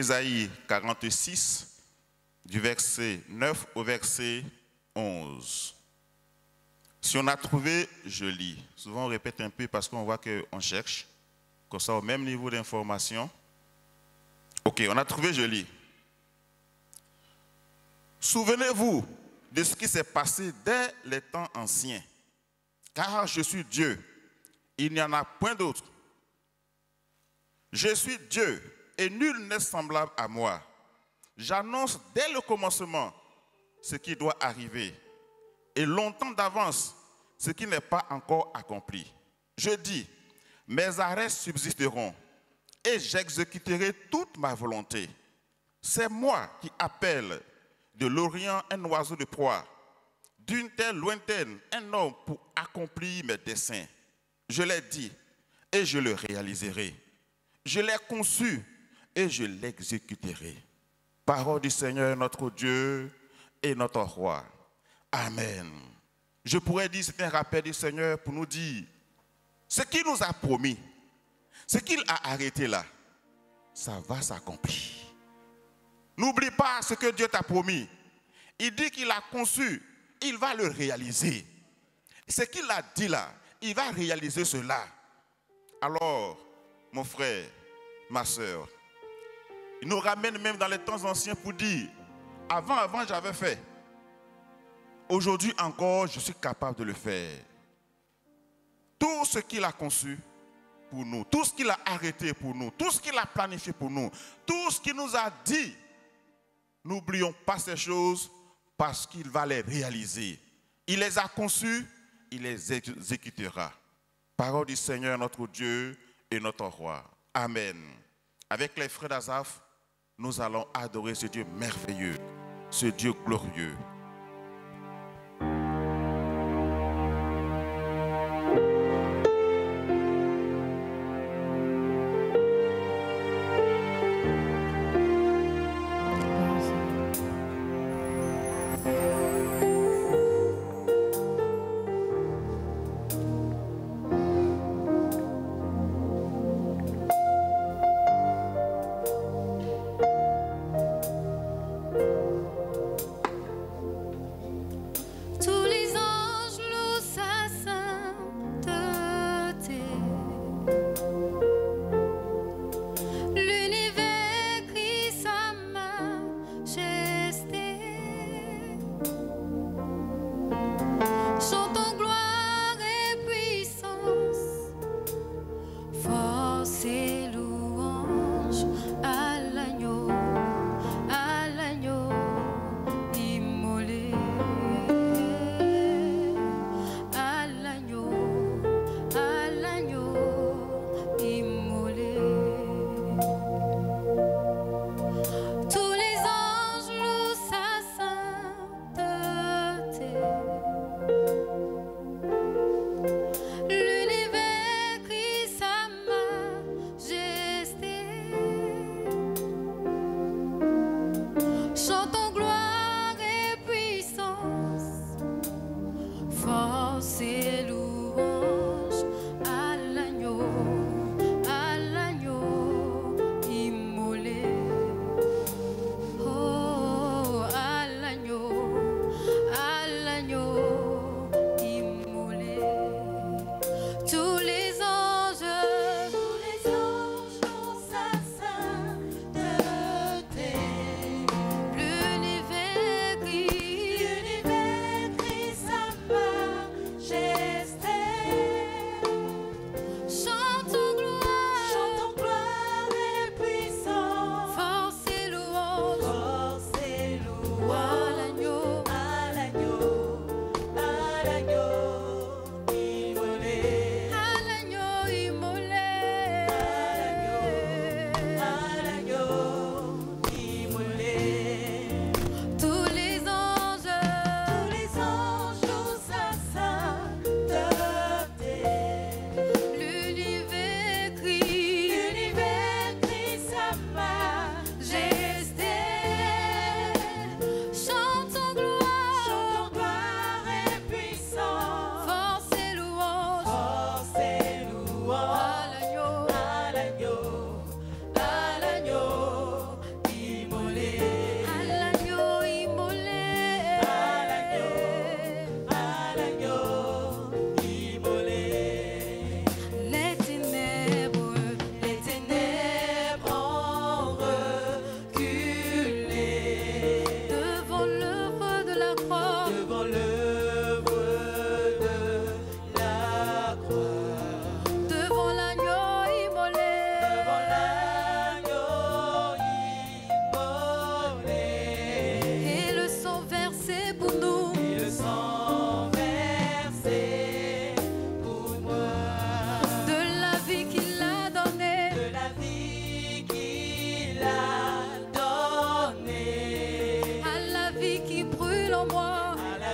Ésaïe 46, du verset 9 au verset 11. Si on a trouvé, je lis. Souvent on répète un peu parce qu'on voit qu'on cherche, comme ça au même niveau d'information. Ok, on a trouvé, je lis. Souvenez-vous de ce qui s'est passé dès les temps anciens, car je suis Dieu, il n'y en a point d'autre. Je suis Dieu et nul n'est semblable à moi. J'annonce dès le commencement ce qui doit arriver et longtemps d'avance ce qui n'est pas encore accompli. Je dis, mes arrêts subsisteront et j'exécuterai toute ma volonté. C'est moi qui appelle de l'Orient un oiseau de proie, d'une terre lointaine un homme pour accomplir mes desseins. Je l'ai dit et je le réaliserai. Je l'ai conçu et je l'exécuterai. Parole du Seigneur notre Dieu et notre Roi. Amen. Je pourrais dire, c'est un rappel du Seigneur pour nous dire, ce qu'il nous a promis, ce qu'il a arrêté là, ça va s'accomplir. N'oublie pas ce que Dieu t'a promis. Il dit qu'il a conçu, il va le réaliser. Ce qu'il a dit là, il va réaliser cela. Alors, mon frère, ma soeur, il nous ramène même dans les temps anciens pour dire, avant j'avais fait. Aujourd'hui encore, je suis capable de le faire. Tout ce qu'il a conçu pour nous, tout ce qu'il a arrêté pour nous, tout ce qu'il a planifié pour nous, tout ce qu'il nous a dit, n'oublions pas ces choses parce qu'il va les réaliser. Il les a conçus, il les exécutera. Parole du Seigneur notre Dieu et notre Roi. Amen. Avec les frères d'Azaph, nous allons adorer ce Dieu merveilleux, ce Dieu glorieux.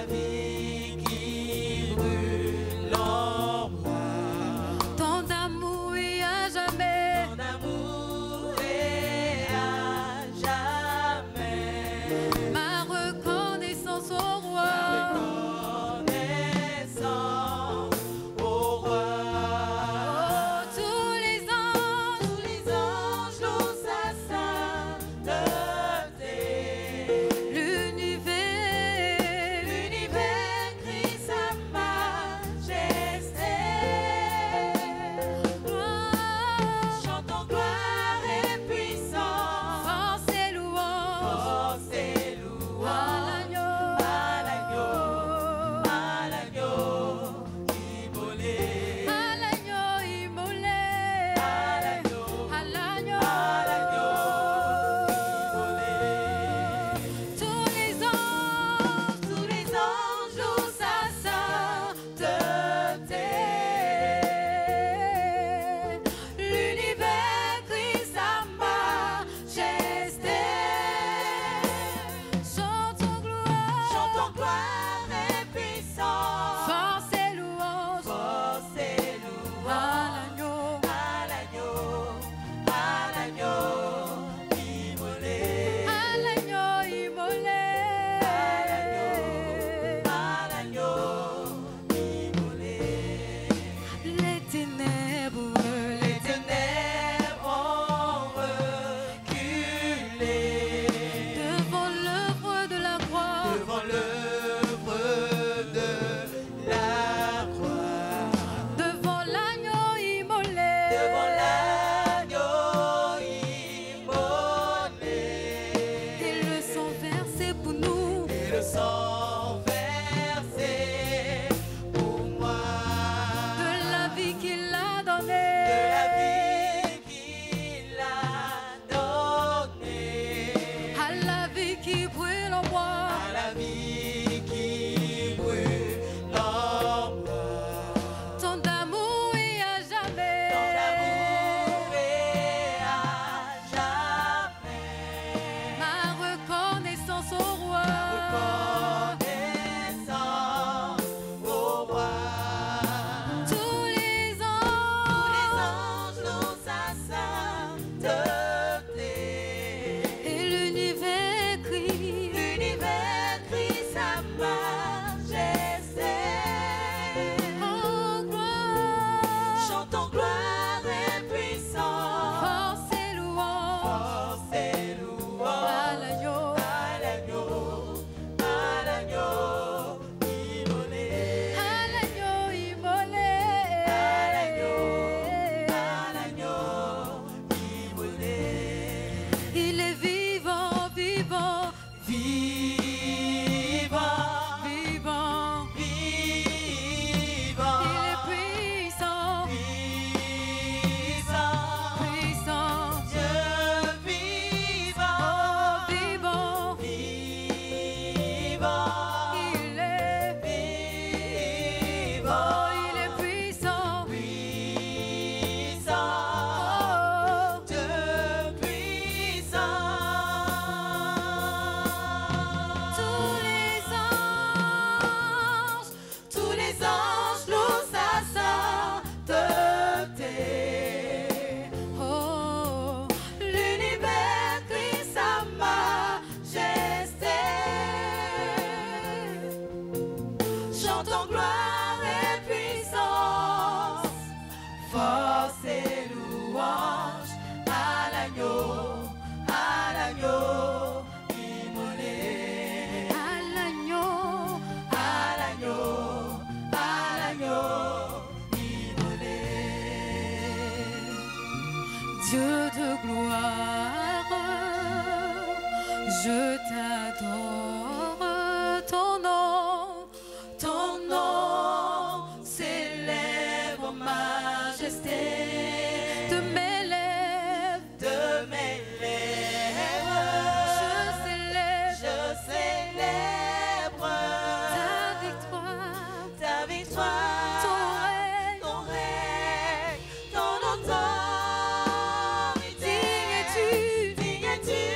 Digne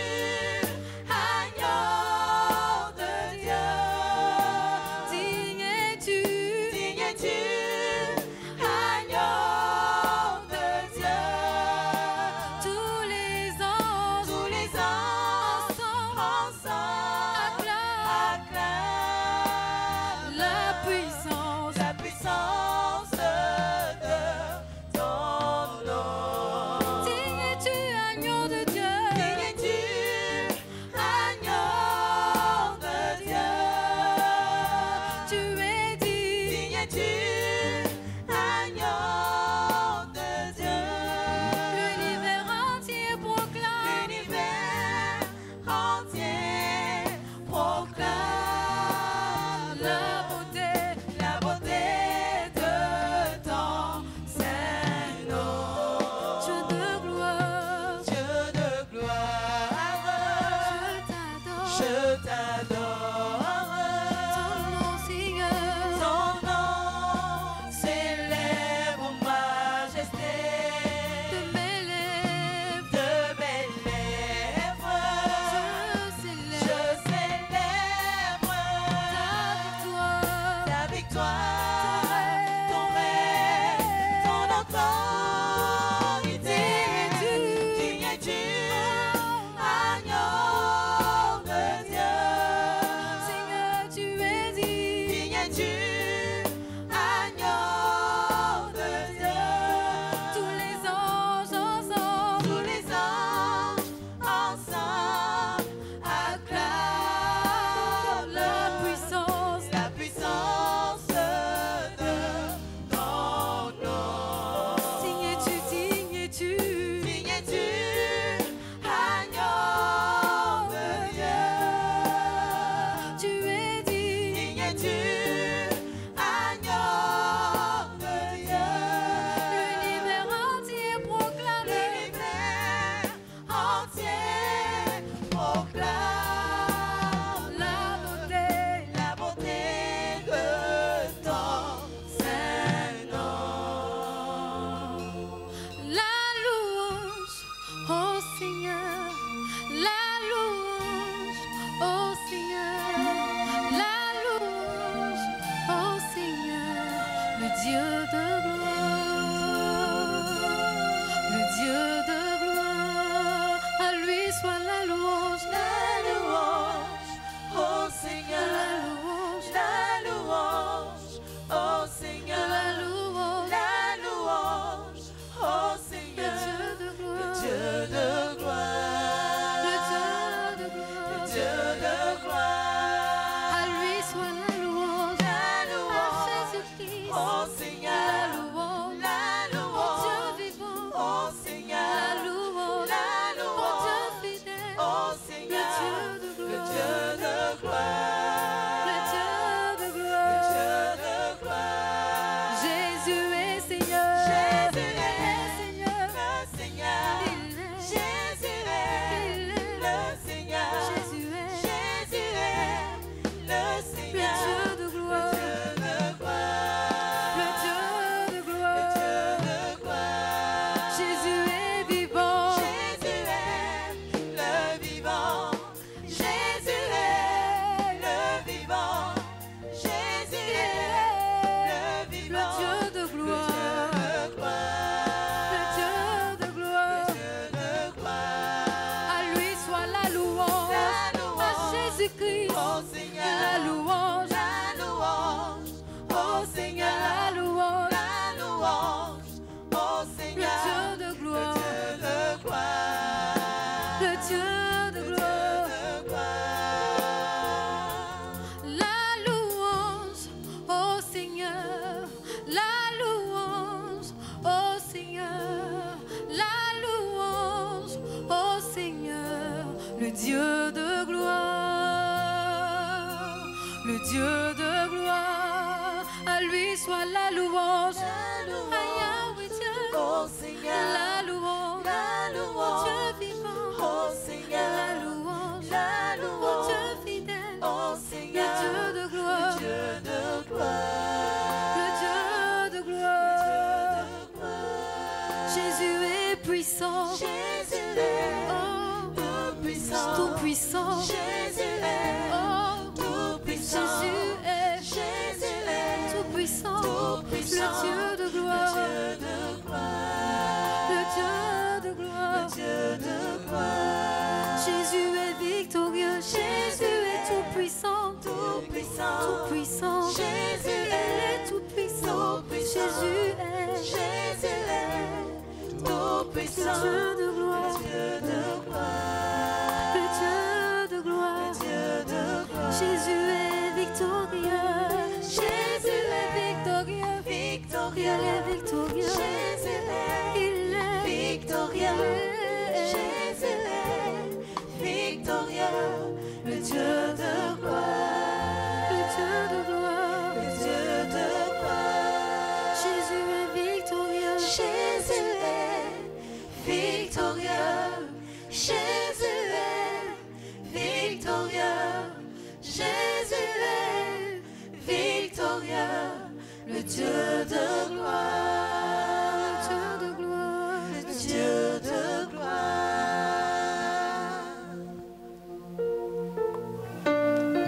es-tu, agneau.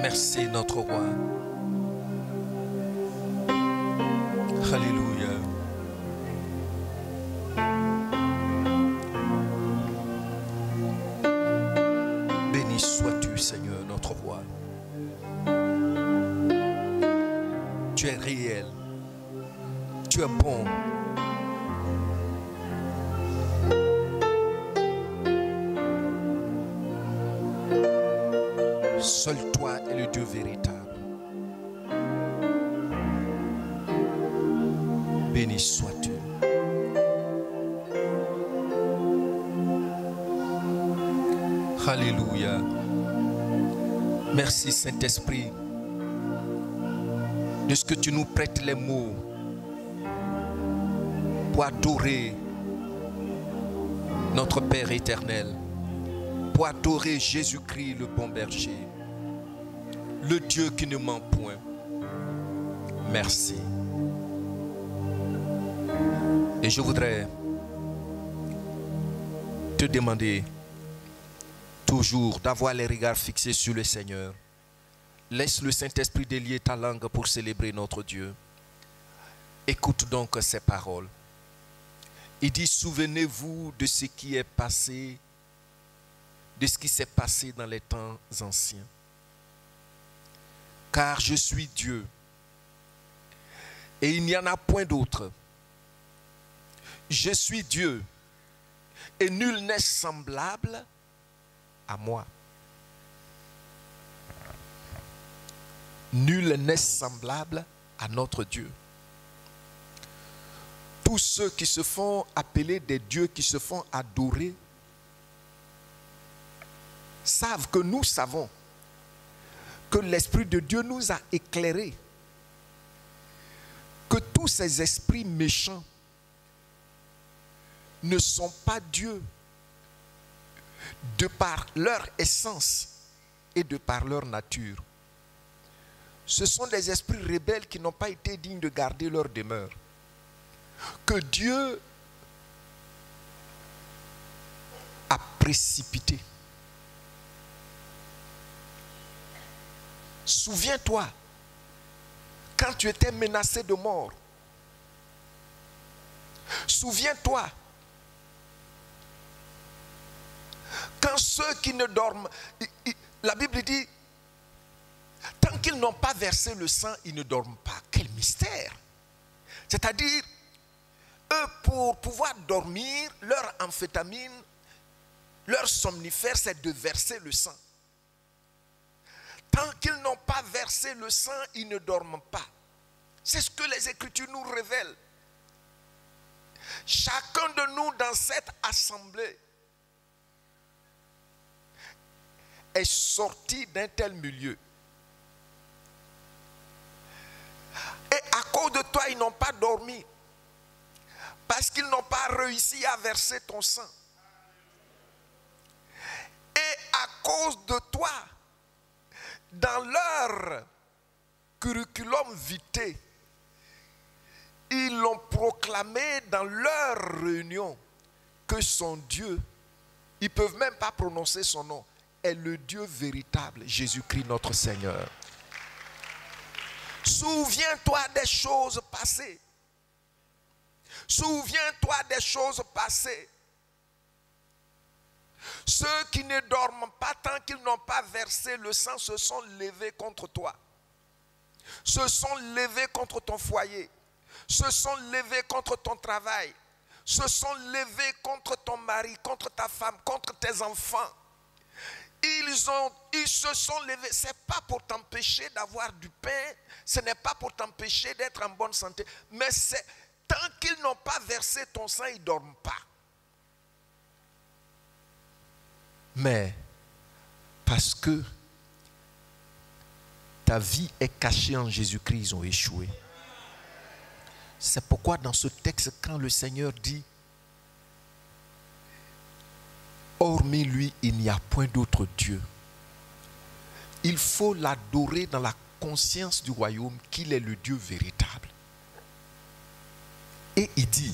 Merci notre roi. Alléluia. Béni sois-tu, Seigneur, notre roi. Tu es réel. Tu es bon. Seul toi es le Dieu véritable. Béni sois-tu. Alléluia. Merci Saint-Esprit de ce que tu nous prêtes les mots pour adorer notre Père éternel, pour adorer Jésus-Christ le bon berger, le Dieu qui ne ment point. Merci. Et je voudrais te demander toujours d'avoir les regards fixés sur le Seigneur. Laisse le Saint-Esprit délier ta langue pour célébrer notre Dieu. Écoute donc ces paroles. Il dit, souvenez-vous de ce qui est passé, de ce qui s'est passé dans les temps anciens. Car je suis Dieu et il n'y en a point d'autre. Je suis Dieu et nul n'est semblable à moi. Nul n'est semblable à notre Dieu. Tous ceux qui se font appeler des dieux, qui se font adorer, savent que nous savons que l'Esprit de Dieu nous a éclairés, que tous ces esprits méchants ne sont pas Dieu de par leur essence et de par leur nature. Ce sont des esprits rebelles qui n'ont pas été dignes de garder leur demeure. Que Dieu a précipité. Souviens-toi, quand tu étais menacé de mort. Souviens-toi, quand ceux qui ne dorment, la Bible dit, tant qu'ils n'ont pas versé le sang, ils ne dorment pas. Quel mystère! C'est-à-dire, eux, pour pouvoir dormir, leur amphétamine, leur somnifère, c'est de verser le sang. Tant qu'ils n'ont pas versé le sang, ils ne dorment pas. C'est ce que les Écritures nous révèlent. Chacun de nous dans cette assemblée est sorti d'un tel milieu. Et à cause de toi, ils n'ont pas dormi. Parce qu'ils n'ont pas réussi à verser ton sang. Et à cause de toi, dans leur curriculum vitae, ils l'ont proclamé dans leur réunion que son Dieu, ils ne peuvent même pas prononcer son nom, est le Dieu véritable, Jésus-Christ notre Seigneur. Souviens-toi des choses passées. Souviens-toi des choses passées. Ceux qui ne dorment pas tant qu'ils n'ont pas versé le sang se sont levés contre toi. Se sont levés contre ton foyer. Se sont levés contre ton travail. Se sont levés contre ton mari, contre ta femme, contre tes enfants. Ils se sont levés. Ce n'est pas pour t'empêcher d'avoir du pain. Ce n'est pas pour t'empêcher d'être en bonne santé. Mais c'est tant qu'ils n'ont pas versé ton sang, ils ne dorment pas. Mais parce que ta vie est cachée en Jésus-Christ, ils ont échoué. C'est pourquoi dans ce texte, quand le Seigneur dit « Hormis lui, il n'y a point d'autre Dieu », il faut l'adorer dans la conscience du royaume qu'il est le Dieu véritable. Et il dit,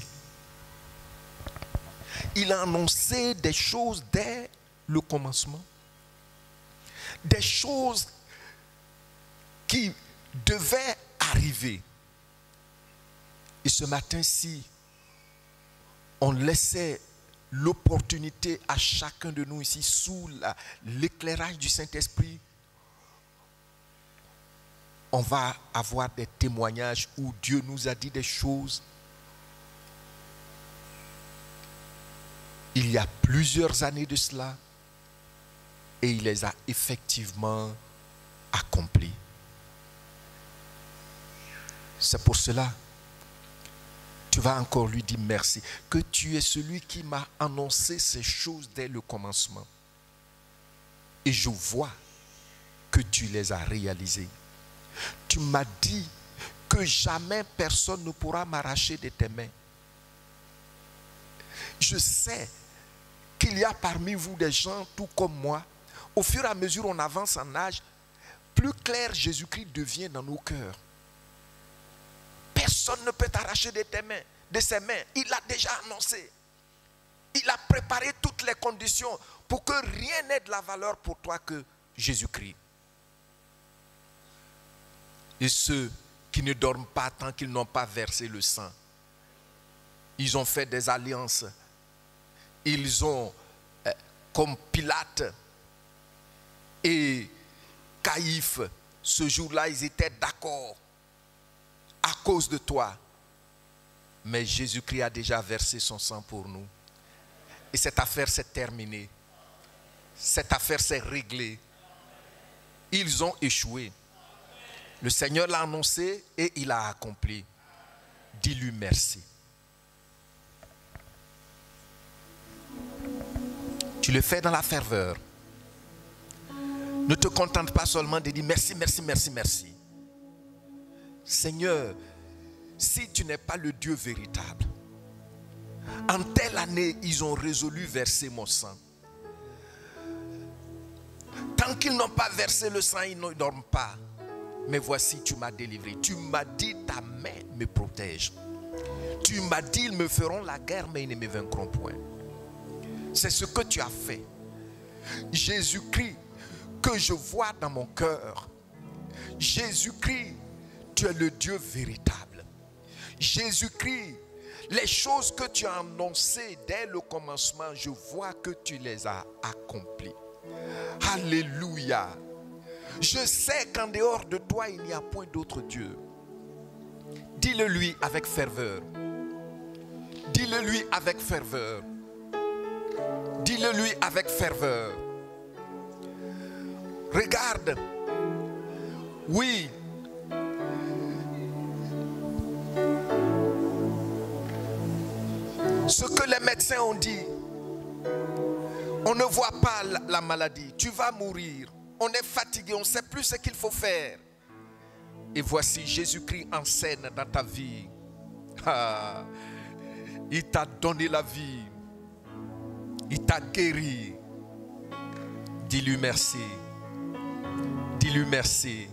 il a annoncé des choses dès le commencement, des choses qui devaient arriver. Et ce matin, si on laissait l'opportunité à chacun de nous ici, sous l'éclairage du Saint-Esprit, on va avoir des témoignages où Dieu nous a dit des choses il y a plusieurs années de cela et il les a effectivement accomplis. C'est pour cela tu vas encore lui dire merci, que tu es celui qui m'a annoncé ces choses dès le commencement. Et je vois que tu les as réalisées. Tu m'as dit que jamais personne ne pourra m'arracher de tes mains. Je sais qu'il y a parmi vous des gens tout comme moi. Au fur et à mesure on avance en âge, plus clair Jésus-Christ devient dans nos cœurs. Personne ne peut t'arracher de tes mains, de ses mains. Il l'a déjà annoncé. Il a préparé toutes les conditions pour que rien n'ait de la valeur pour toi que Jésus-Christ. Et ceux qui ne dorment pas tant qu'ils n'ont pas versé le sang, ils ont fait des alliances. Ils ont, comme Pilate et Caïphe, ce jour-là, ils étaient d'accord à cause de toi. Mais Jésus-Christ a déjà versé son sang pour nous. Et cette affaire s'est terminée. Cette affaire s'est réglée. Ils ont échoué. Le Seigneur l'a annoncé et il a accompli. Dis-lui merci. Tu le fais dans la ferveur. Ne te contente pas seulement de dire merci, merci, merci, merci. Seigneur, si tu n'es pas le Dieu véritable, en telle année, ils ont résolu verser mon sang. Tant qu'ils n'ont pas versé le sang, ils ne dorment pas. Mais voici, tu m'as délivré. Tu m'as dit, ta main me protège. Tu m'as dit, ils me feront la guerre, mais ils ne me vaincront point. C'est ce que tu as fait. Jésus-Christ, que je vois dans mon cœur. Jésus-Christ, tu es le Dieu véritable. Jésus-Christ, les choses que tu as annoncées dès le commencement, je vois que tu les as accomplies. Alléluia. Je sais qu'en dehors de toi, il n'y a point d'autre Dieu. Dis-le lui avec ferveur. Dis-le lui avec ferveur. Dis-le lui avec ferveur. Regarde. Oui. Ce que les médecins ont dit, on ne voit pas la maladie. Tu vas mourir. On est fatigué, on ne sait plus ce qu'il faut faire. Et voici Jésus-Christ en scène dans ta vie. Ah, il t'a donné la vie. Il t'a guéri. Dis-lui merci. Dis-lui merci.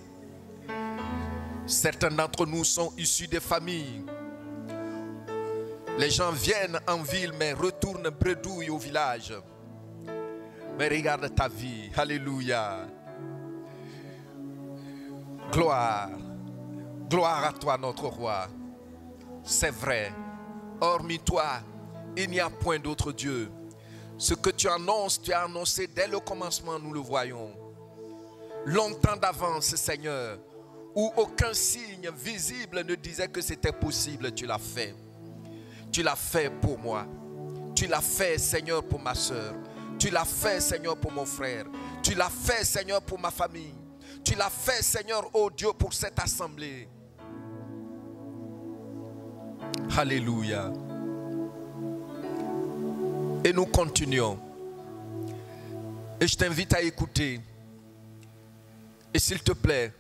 Certains d'entre nous sont issus des familles. Les gens viennent en ville mais retournent bredouilles au village. Mais regarde ta vie. Alléluia. Gloire. Gloire à toi notre roi. C'est vrai. Hormis toi, il n'y a point d'autre Dieu. Ce que tu annonces, tu as annoncé dès le commencement, nous le voyons. Longtemps d'avance, Seigneur, où aucun signe visible ne disait que c'était possible, tu l'as fait. Tu l'as fait pour moi. Tu l'as fait, Seigneur, pour ma soeur. Tu l'as fait, Seigneur, pour mon frère. Tu l'as fait, Seigneur, pour ma famille. Tu l'as fait, Seigneur, oh Dieu, pour cette assemblée. Alléluia. Et nous continuons. Et je t'invite à écouter. Et s'il te plaît,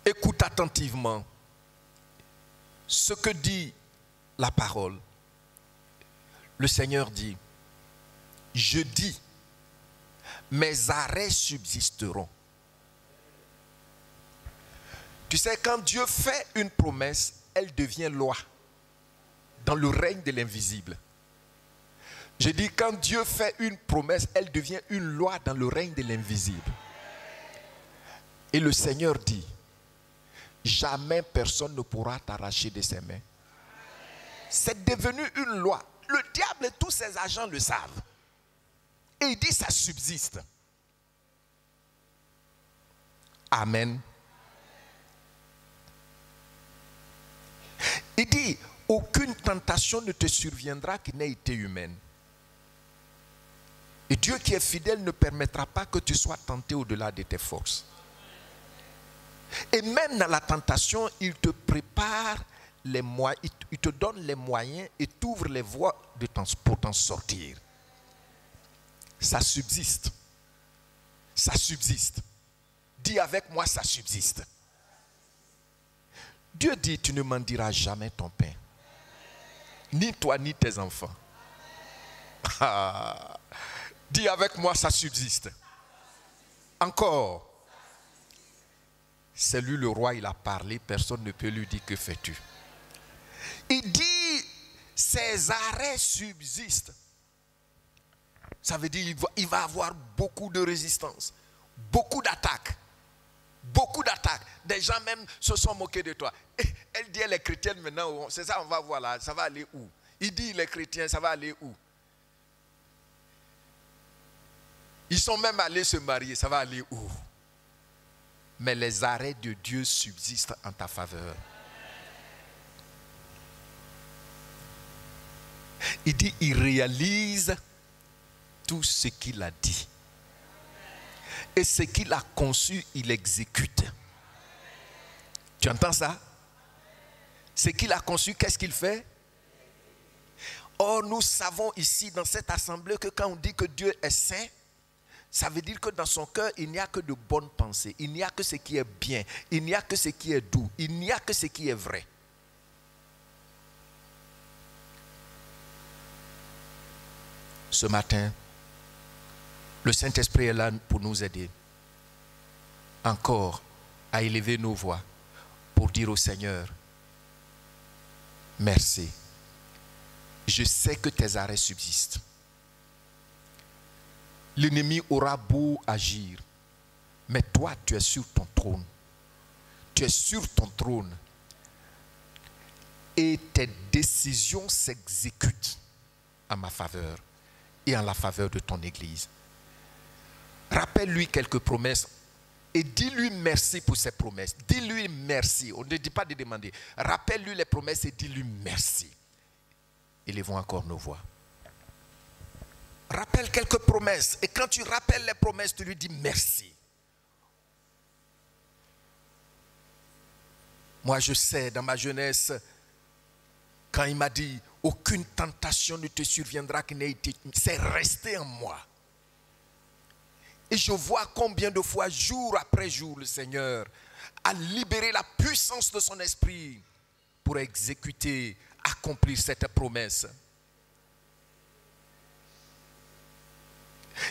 écoute attentivement ce que dit la parole. Le Seigneur dit, je dis, mes arrêts subsisteront. Tu sais, quand Dieu fait une promesse, elle devient loi dans le règne de l'invisible. Je dis, quand Dieu fait une promesse, elle devient une loi dans le règne de l'invisible. Et le Seigneur dit, jamais personne ne pourra t'arracher de ses mains. C'est devenu une loi. Le diable et tous ses agents le savent. Et il dit, ça subsiste. Amen. Il dit, aucune tentation ne te surviendra qui n'ait été humaine. Et Dieu qui est fidèle ne permettra pas que tu sois tenté au-delà de tes forces. Et même dans la tentation, il te prépare les moyens, il te donne les moyens et t'ouvre les voies pour t'en sortir. Ça subsiste. Ça subsiste. Dis avec moi, ça subsiste. Dieu dit, tu ne m'en diras jamais ton pain. Ni toi, ni tes enfants. Dis avec moi, ça subsiste. Encore. C'est lui le roi, il a parlé, personne ne peut lui dire que fais-tu. Il dit, ses arrêts subsistent. Ça veut dire qu'il va avoir beaucoup de résistance, beaucoup d'attaques. Beaucoup d'attaques. Des gens même se sont moqués de toi. Elle dit, elle est chrétienne maintenant. C'est ça, on va voir là. Ça va aller où? Il dit, les chrétiens, ça va aller où? Ils sont même allés se marier. Ça va aller où? Mais les arrêts de Dieu subsistent en ta faveur. Il dit, il réalise tout ce qu'il a dit. Et ce qu'il a conçu, il exécute. Tu entends ça? Ce qu'il a conçu, qu'est-ce qu'il fait? Or, nous savons ici, dans cette assemblée, que quand on dit que Dieu est saint, ça veut dire que dans son cœur, il n'y a que de bonnes pensées. Il n'y a que ce qui est bien. Il n'y a que ce qui est doux. Il n'y a que ce qui est vrai. Ce matin, le Saint-Esprit est là pour nous aider encore à élever nos voix pour dire au Seigneur, merci. Je sais que tes arrêts subsistent. L'ennemi aura beau agir, mais toi, tu es sur ton trône. Tu es sur ton trône. Et tes décisions s'exécutent en ma faveur et en la faveur de ton Église. Rappelle-lui quelques promesses et dis-lui merci pour ces promesses. Dis-lui merci. On ne dit pas de demander. Rappelle-lui les promesses et dis-lui merci. Élevons encore nos voix. Rappelle quelques promesses. Et quand tu rappelles les promesses, tu lui dis merci. Moi, je sais, dans ma jeunesse, quand il m'a dit, aucune tentation ne te surviendra qui n'ait été... C'est resté en moi. Et je vois combien de fois, jour après jour, le Seigneur a libéré la puissance de son esprit pour exécuter, accomplir cette promesse.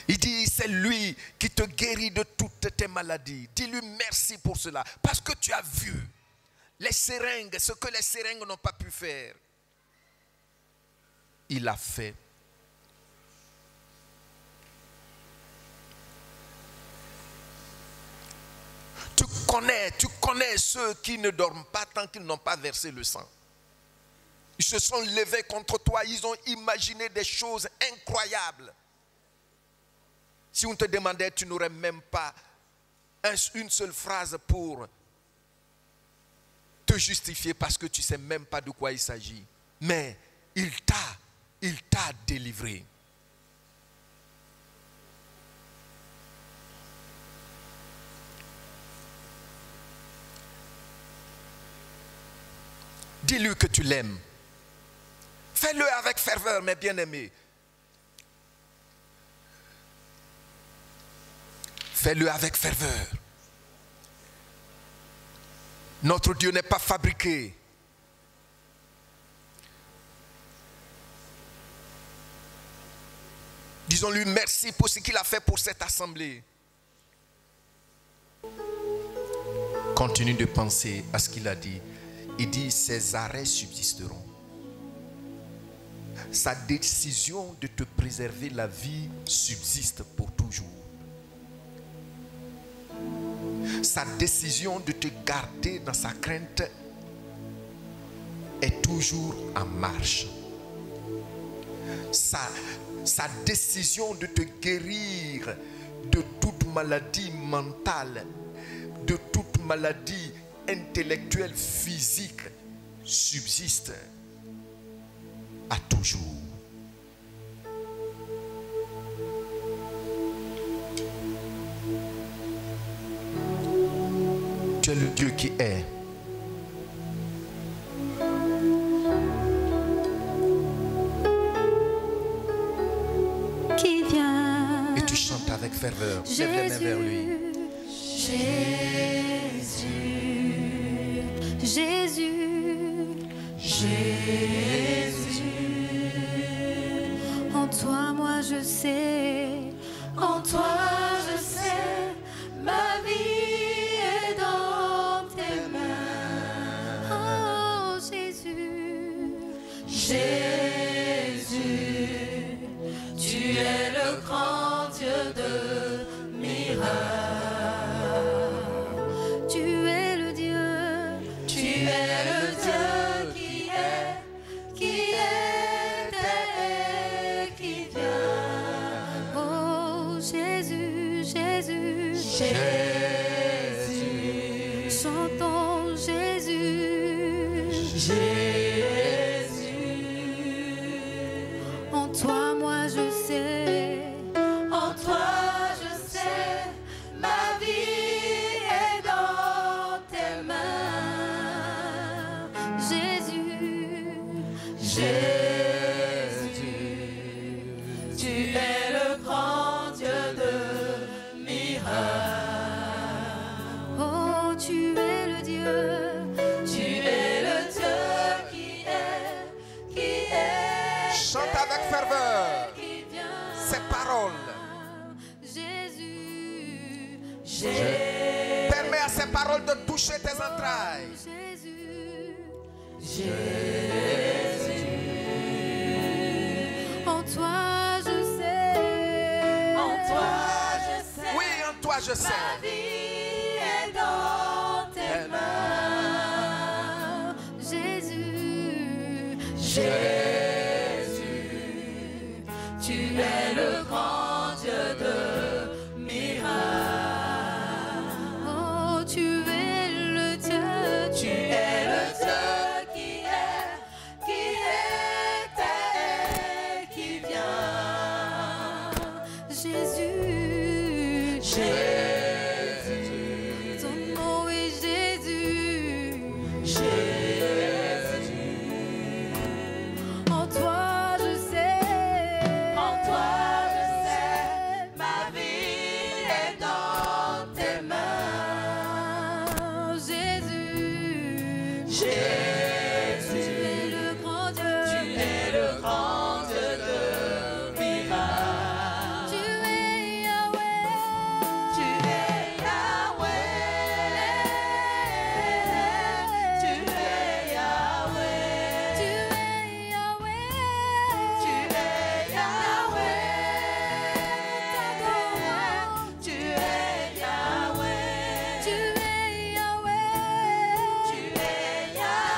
Il dit, c'est lui qui te guérit de toutes tes maladies. Dis-lui merci pour cela. Parce que tu as vu les seringues, ce que les seringues n'ont pas pu faire. Il a fait. Tu connais ceux qui ne dorment pas tant qu'ils n'ont pas versé le sang. Ils se sont levés contre toi, ils ont imaginé des choses incroyables. Si on te demandait, tu n'aurais même pas une seule phrase pour te justifier parce que tu ne sais même pas de quoi il s'agit. Mais il t'a délivré. Dis-lui que tu l'aimes. Fais-le avec ferveur, mes bien-aimés. Fais-le avec ferveur. Notre Dieu n'est pas fabriqué. Disons-lui merci pour ce qu'il a fait pour cette assemblée. Continue de penser à ce qu'il a dit. Il dit, ses arrêts subsisteront. Sa décision de te préserver la vie subsiste pour toujours. Sa décision de te garder dans sa crainte est toujours en marche. Sa décision de te guérir de toute maladie mentale, de toute maladie intellectuelle, physique, subsiste à toujours. Tu es le Dieu qui est. Qui vient. Et tu chantes avec ferveur. Lève les mains vers lui. Jésus, Jésus, Jésus. En toi, moi je sais. En toi, je sais. Ma vie est dans tes mains. Oh Jésus, Jésus, tu es le grand Dieu de miracles. Tu es le Dieu qui est, et qui vient. Oh Jésus, Jésus, Jésus, chantons Jésus, Jésus. En toi, moi je sais, en toi je sais, ma vie est dans tes mains. Jésus, Jésus, tu es le grand Dieu de miracles. Oh, tu es le Dieu qui est, Chante avec ferveur qui vient. ces paroles. Jésus, Permets à ces paroles de toucher tes entrailles. Jésus, Jésus. En toi je sais. En toi je sais. Oui, en toi je Ma sais. vie est dans tes mains. Jésus, Jésus, tu es le grand Dieu de miracles. Oh, tu es le Dieu qui était, qui vient. Jésus, Jésus, ton nom est Jésus, Jésus. En toi je sais, ma vie est dans tes mains. Jésus, Jésus, tu es le grand Dieu, de miracles. Tu es Yahweh, tu es Yahweh, tu es Yahweh, tu es Yahweh, tu es Yahweh, tu es Yahweh, tu es Yahweh, tu es Yahweh.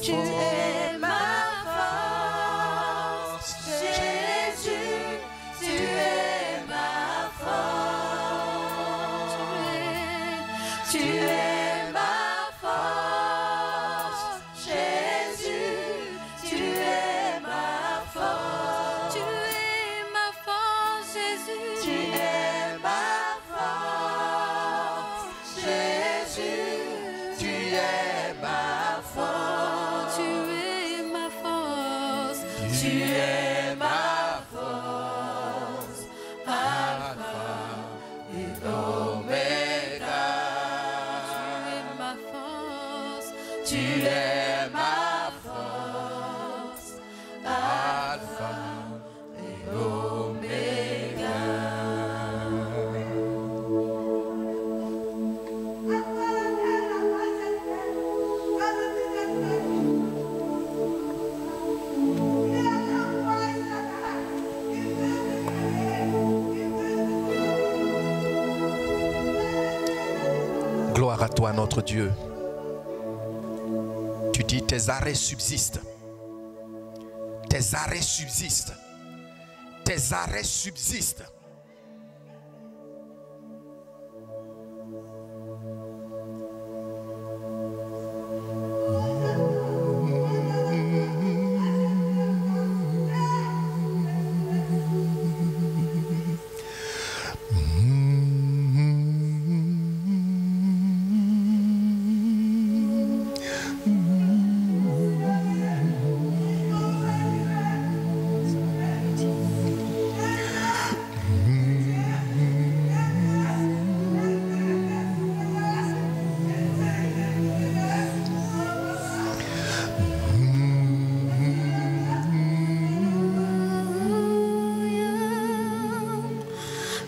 Tu es ma force, Jésus, tu es ma force. Tu es ma force, Jésus, tu es ma force. Tu es ma force, Jésus, tu es ma force, Jésus, tu es ma force. Tu es ma force, tu es ma force, Alpha et Omega. Tu es ma force, Alpha et Omega. Gloire à toi, notre Dieu. Tu dis tes arrêts subsistent. Tes arrêts subsistent. Tes arrêts subsistent.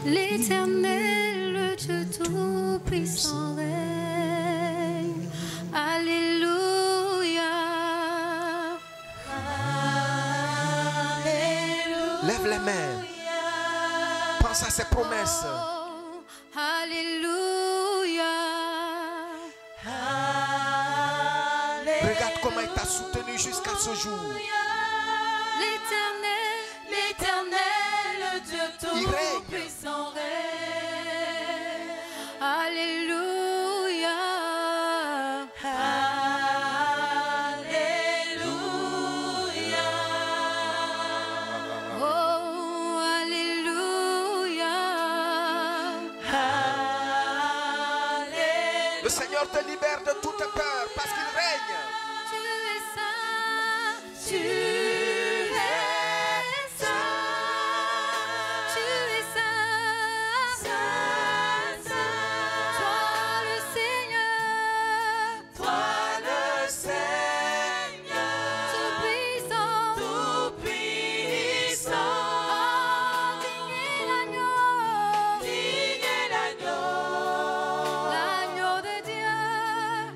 L'Éternel, le Dieu tout-puissant règne. Alléluia. Alléluia. Lève les mains. Pense à ses promesses. Oh, Alléluia. Regarde comment il t'a soutenu jusqu'à ce jour. L'Éternel, l'Éternel, le Dieu Il règne. tout-puissant règne. Alléluia. Alléluia. Oh, Alléluia. Alléluia. Le Seigneur te libère de toute peur parce qu'il règne. Tu es saint, tu es saint, tu es saint, saint, saint. Toi le Seigneur, tout puissant, tout puissant. Oh, digne l'agneau, l'agneau de Dieu,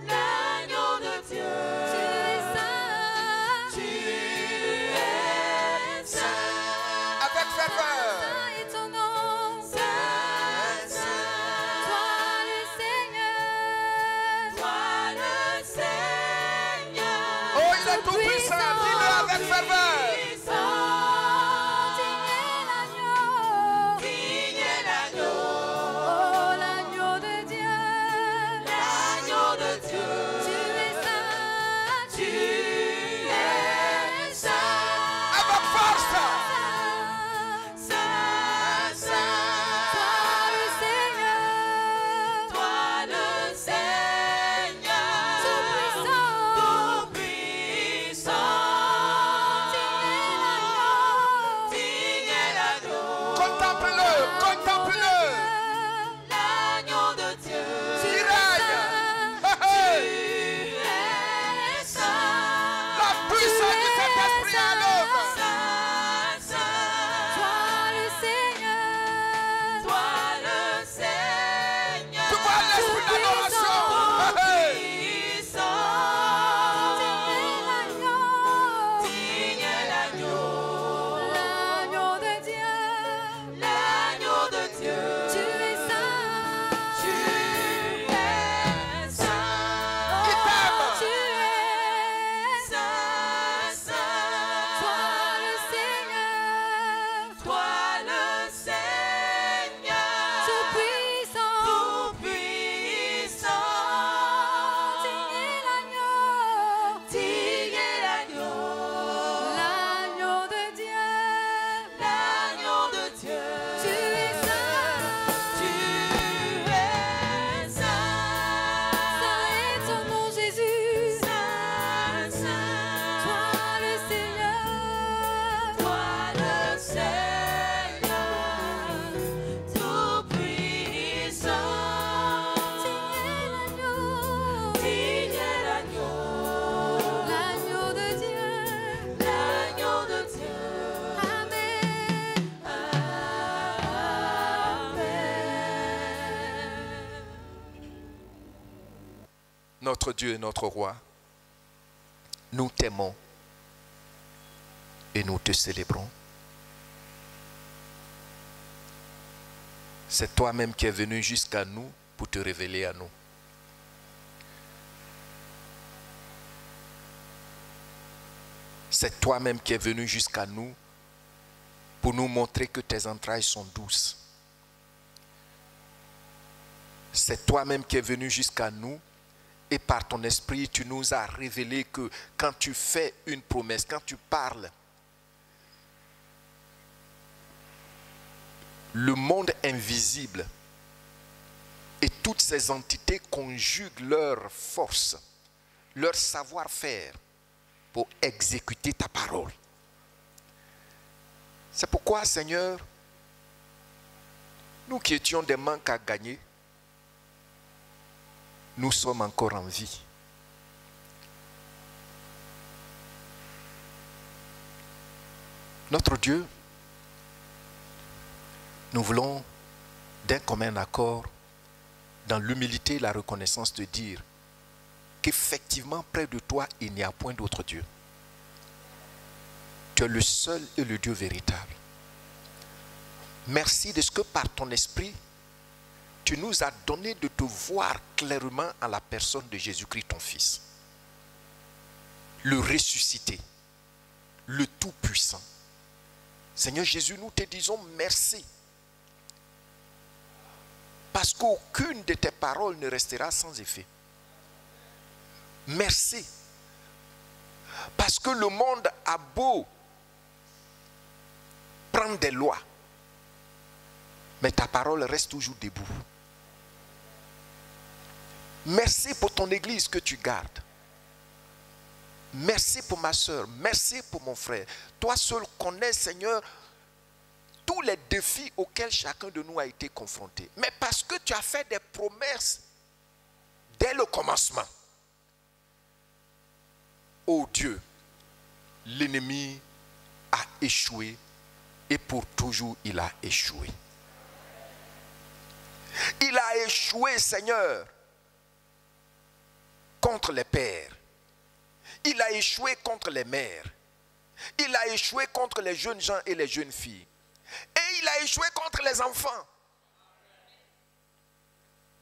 l'agneau de Dieu. Tu es saint, tu es saint. Avec ferveur. Saint est ton nom, saint, saint. Toi le Seigneur, Oh, il est tout puissant. Dis-le avec ferveur. Digne l'agneau, oh l'agneau de Dieu, l'agneau de Dieu. Tu es saint, tu es saint. Avec force. Saint, saint, toi le Seigneur, tout puissant, notre Dieu et notre roi, nous t'aimons et nous te célébrons. C'est toi-même qui es venu jusqu'à nous pour te révéler à nous. C'est toi-même qui es venu jusqu'à nous pour nous montrer que tes entrailles sont douces. C'est toi-même qui es venu jusqu'à nous et par ton esprit, tu nous as révélé que quand tu fais une promesse, quand tu parles, le monde invisible et toutes ces entités conjuguent leur force, leur savoir-faire pour exécuter ta parole. C'est pourquoi, Seigneur, nous qui étions des manques à gagner, nous sommes encore en vie. Notre Dieu, nous voulons d'un commun accord, dans l'humilité et la reconnaissance, te dire qu'effectivement, près de toi, il n'y a point d'autre Dieu. Tu es le seul et le Dieu véritable. Merci de ce que par ton esprit, tu nous as donné de te voir clairement en la personne de Jésus-Christ, ton Fils. Le ressuscité, le Tout-Puissant. Seigneur Jésus, nous te disons merci. Parce qu'aucune de tes paroles ne restera sans effet. Merci. Parce que le monde a beau prendre des lois, mais ta parole reste toujours debout. Merci pour ton église que tu gardes. Merci pour ma soeur, merci pour mon frère. Toi seul connais, Seigneur, tous les défis auxquels chacun de nous a été confronté. Mais parce que tu as fait des promesses dès le commencement. Oh Dieu, l'ennemi a échoué et pour toujours il a échoué. Il a échoué, Seigneur, contre les pères. Il a échoué contre les mères. Il a échoué contre les jeunes gens et les jeunes filles. Et il a échoué contre les enfants.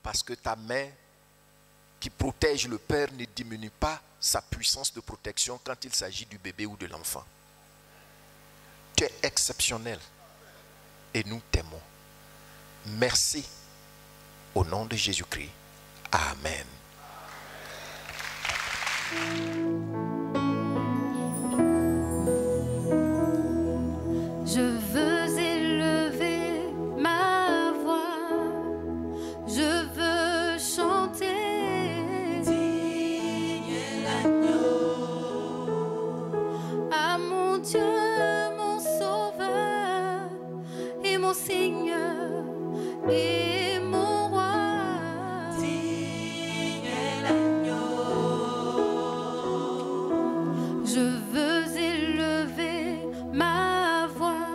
Parce que ta main qui protège le père ne diminue pas sa puissance de protection quand il s'agit du bébé ou de l'enfant. Tu es exceptionnel et nous t'aimons. Merci au nom de Jésus-Christ. Amen. Je veux élever ma voix, je veux chanter, digne l'agneau, à mon Dieu, mon Sauveur, et mon Seigneur, et mon Roi, digne l'agneau. Je veux élever ma voix,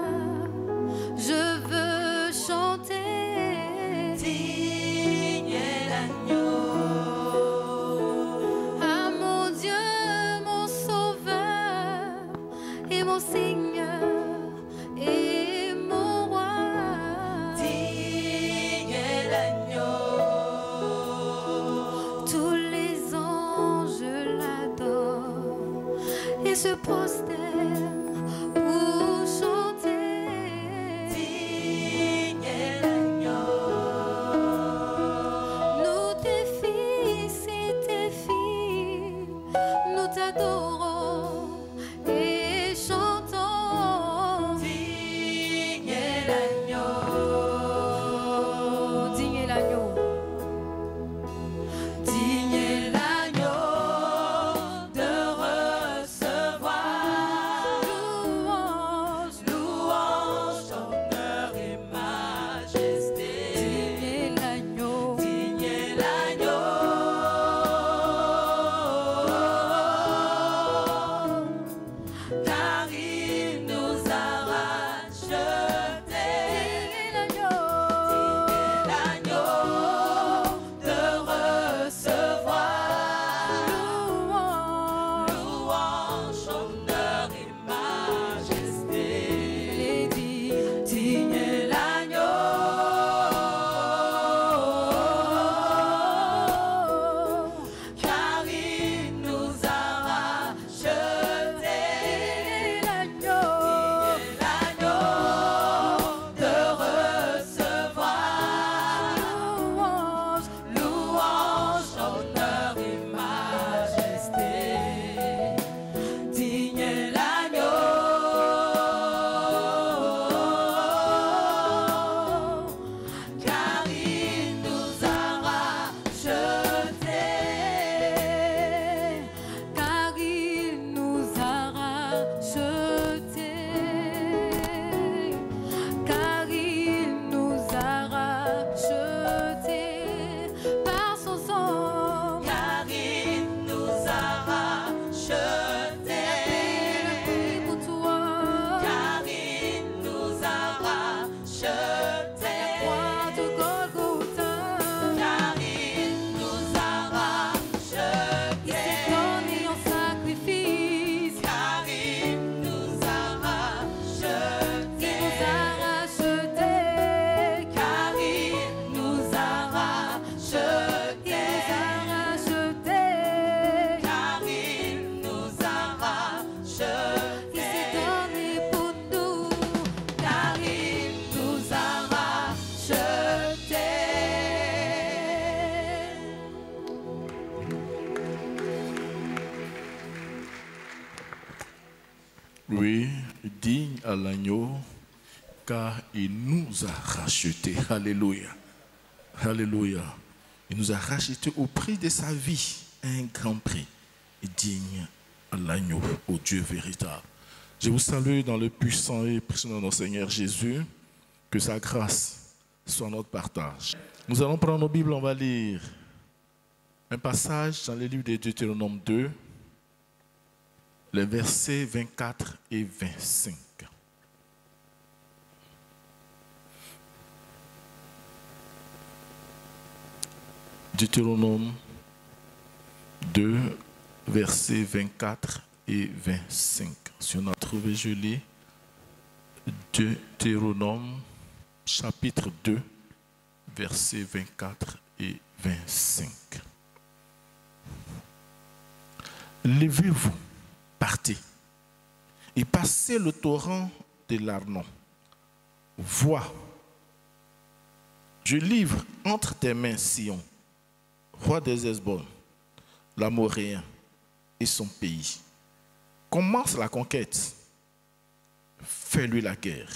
je veux chanter, digne l'agneau, à mon Dieu, mon Sauveur, et mon Seigneur, et mon Roi, digne l'agneau. Tous les anges l'adorent et se prosternent pour chanter, digne l'agneau. Nous tes fils et tes filles, nous t'adorons et chantons, digne l'agneau, digne l'agneau. Digne l'agneau de recevoir louange, louange, honneur et majesté. Digne l'agneau, digne l'agneau. Oui, digne à l'agneau, car il nous a rachetés. Alléluia. Alléluia. Il nous a rachetés au prix de sa vie, un grand prix, digne à l'agneau, au Dieu véritable. Je vous salue dans le puissant et précieux nom de notre Seigneur Jésus. Que sa grâce soit notre partage. Nous allons prendre nos Bibles, on va lire un passage dans le livre de Deutéronome 2, les versets 24 et 25. Deutéronome 2, versets 24 et 25. Si on a trouvé, je lis Deutéronome chapitre 2, versets 24 et 25. Levez-vous, partez, et passez le torrent de l'Arnon. Vois, je livre entre tes mains Sion, roi des Hesbon, l'Amoréen et son pays. Commence la conquête, fais-lui la guerre.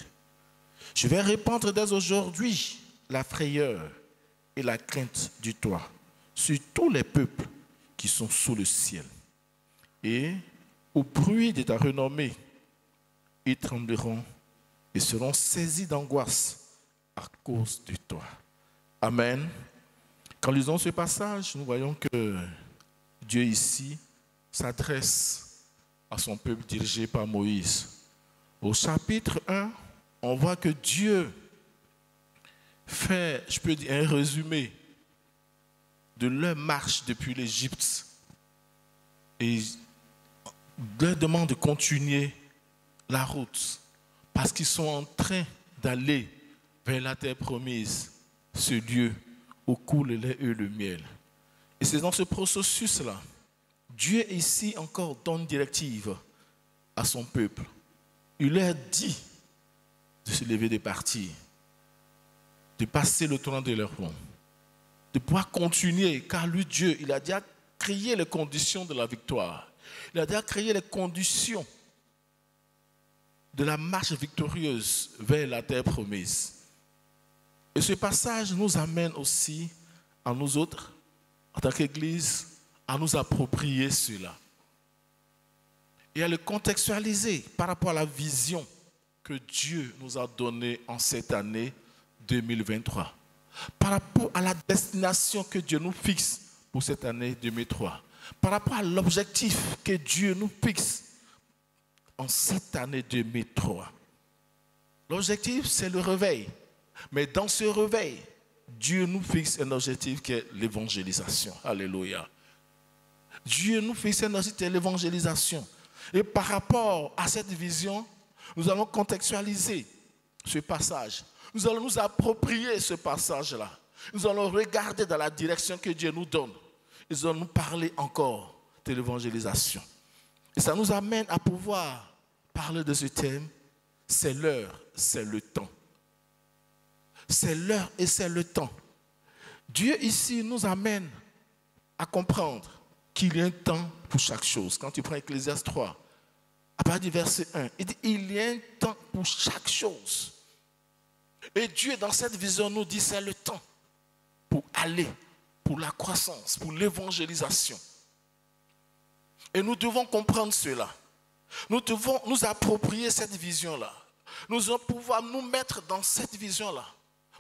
Je vais répandre dès aujourd'hui la frayeur et la crainte du toit sur tous les peuples qui sont sous le ciel. Et au bruit de ta renommée, ils trembleront et seront saisis d'angoisse à cause de toi. Amen. Quand nous lisons ce passage, nous voyons que Dieu ici s'adresse à son peuple dirigé par Moïse. Au chapitre 1, on voit que Dieu fait, je peux dire, un résumé de leur marche depuis l'Égypte et leur demande de continuer la route parce qu'ils sont en train d'aller vers la terre promise, ce lieu où coule le lait et le miel. Et c'est dans ce processus-là, Dieu ici encore donne une directive à son peuple. Il leur dit de se lever, de partir, de passer le torrent de leur nom, de pouvoir continuer, car lui, Dieu, il a déjà créé les conditions de la victoire. Il a déjà créé les conditions de la marche victorieuse vers la terre promise. Et ce passage nous amène aussi, à nous autres, en tant qu'Église, à nous approprier cela. Et à le contextualiser par rapport à la vision que Dieu nous a donnée en cette année 2023. Par rapport à la destination que Dieu nous fixe pour cette année 2003. Par rapport à l'objectif que Dieu nous fixe en cette année 2003. L'objectif, c'est le réveil. Mais dans ce réveil, Dieu nous fixe un objectif qui est l'évangélisation. Alléluia. Dieu nous fixe un objectif qui est l'évangélisation. Et par rapport à cette vision, nous allons contextualiser ce passage. Nous allons nous approprier ce passage-là. Nous allons regarder dans la direction que Dieu nous donne. Nous allons nous parler encore de l'évangélisation. Et ça nous amène à pouvoir parler de ce thème. C'est l'heure, c'est le temps. C'est l'heure et c'est le temps. Dieu ici nous amène à comprendre qu'il y a un temps pour chaque chose. Quand tu prends Ecclésiaste 3, à partir du verset 1, il dit il y a un temps pour chaque chose. Et Dieu, dans cette vision, nous dit c'est le temps pour aller, pour la croissance, pour l'évangélisation. Et nous devons comprendre cela. Nous devons nous approprier cette vision-là. Nous devons pouvoir nous mettre dans cette vision-là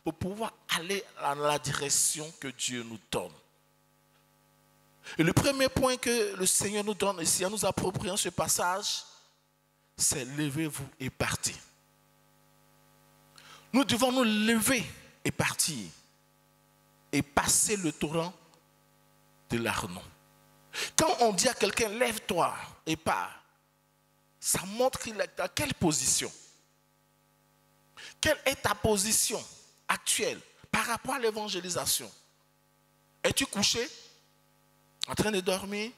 pour pouvoir aller dans la direction que Dieu nous donne. Et le premier point que le Seigneur nous donne ici en nous appropriant ce passage, c'est levez-vous et partez. Nous devons nous lever et partir et passer le torrent de l'Arnon. Quand on dit à quelqu'un lève-toi et pars, ça montre qu'il est dans quelle position. Quelle est ta position actuelle par rapport à l'évangélisation? Es-tu couché, en train de dormir?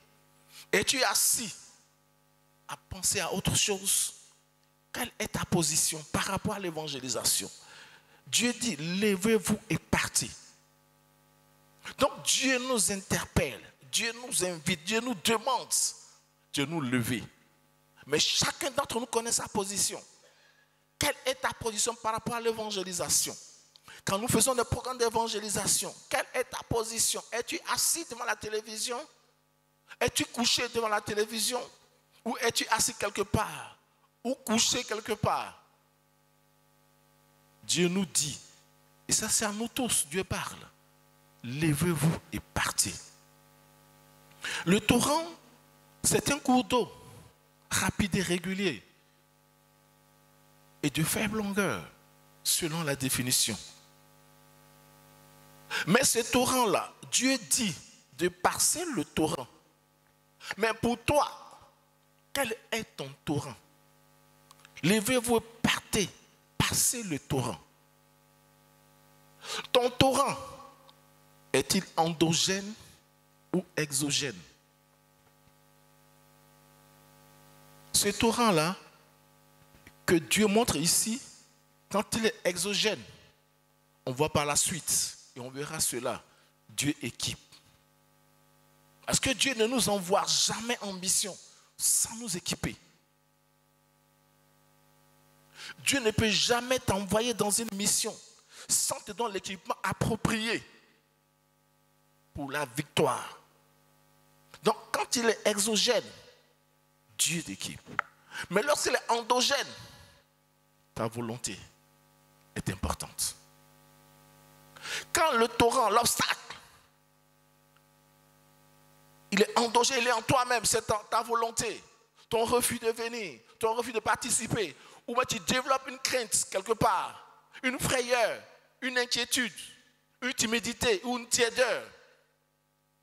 Es-tu assis à penser à autre chose? Quelle est ta position par rapport à l'évangélisation? Dieu dit, levez-vous et partez. Donc Dieu nous interpelle, Dieu nous invite, Dieu nous demande de nous lever. Mais chacun d'entre nous connaît sa position. Quelle est ta position par rapport à l'évangélisation? Quand nous faisons des programmes d'évangélisation, quelle est ta position? Es-tu assis devant la télévision? Es-tu couché devant la télévision? Ou es-tu assis quelque part? Ou couché quelque part? Dieu nous dit, et ça c'est à nous tous, Dieu parle, levez-vous et partez. Le torrent, c'est un cours d'eau rapide et régulier et de faible longueur, selon la définition. Mais ce torrent-là, Dieu dit de passer le torrent. Mais pour toi, quel est ton torrent? Levez-vous et partez, passez le torrent. Ton torrent est-il endogène ou exogène? Ce torrent-là, que Dieu montre ici, quand il est exogène, on voit par la suite, et on verra cela, Dieu équipe. Parce que Dieu ne nous envoie jamais en mission sans nous équiper. Dieu ne peut jamais t'envoyer dans une mission sans te donner l'équipement approprié pour la victoire. Donc quand il est exogène, Dieu t'équipe. Mais lorsqu'il est endogène, ta volonté est importante. Quand le torrent, l'obstacle, il est endogène, il est en toi-même, c'est ta volonté, ton refus de venir, ton refus de participer, ou bien tu développes une crainte quelque part, une frayeur, une inquiétude, une timidité ou une tiédeur,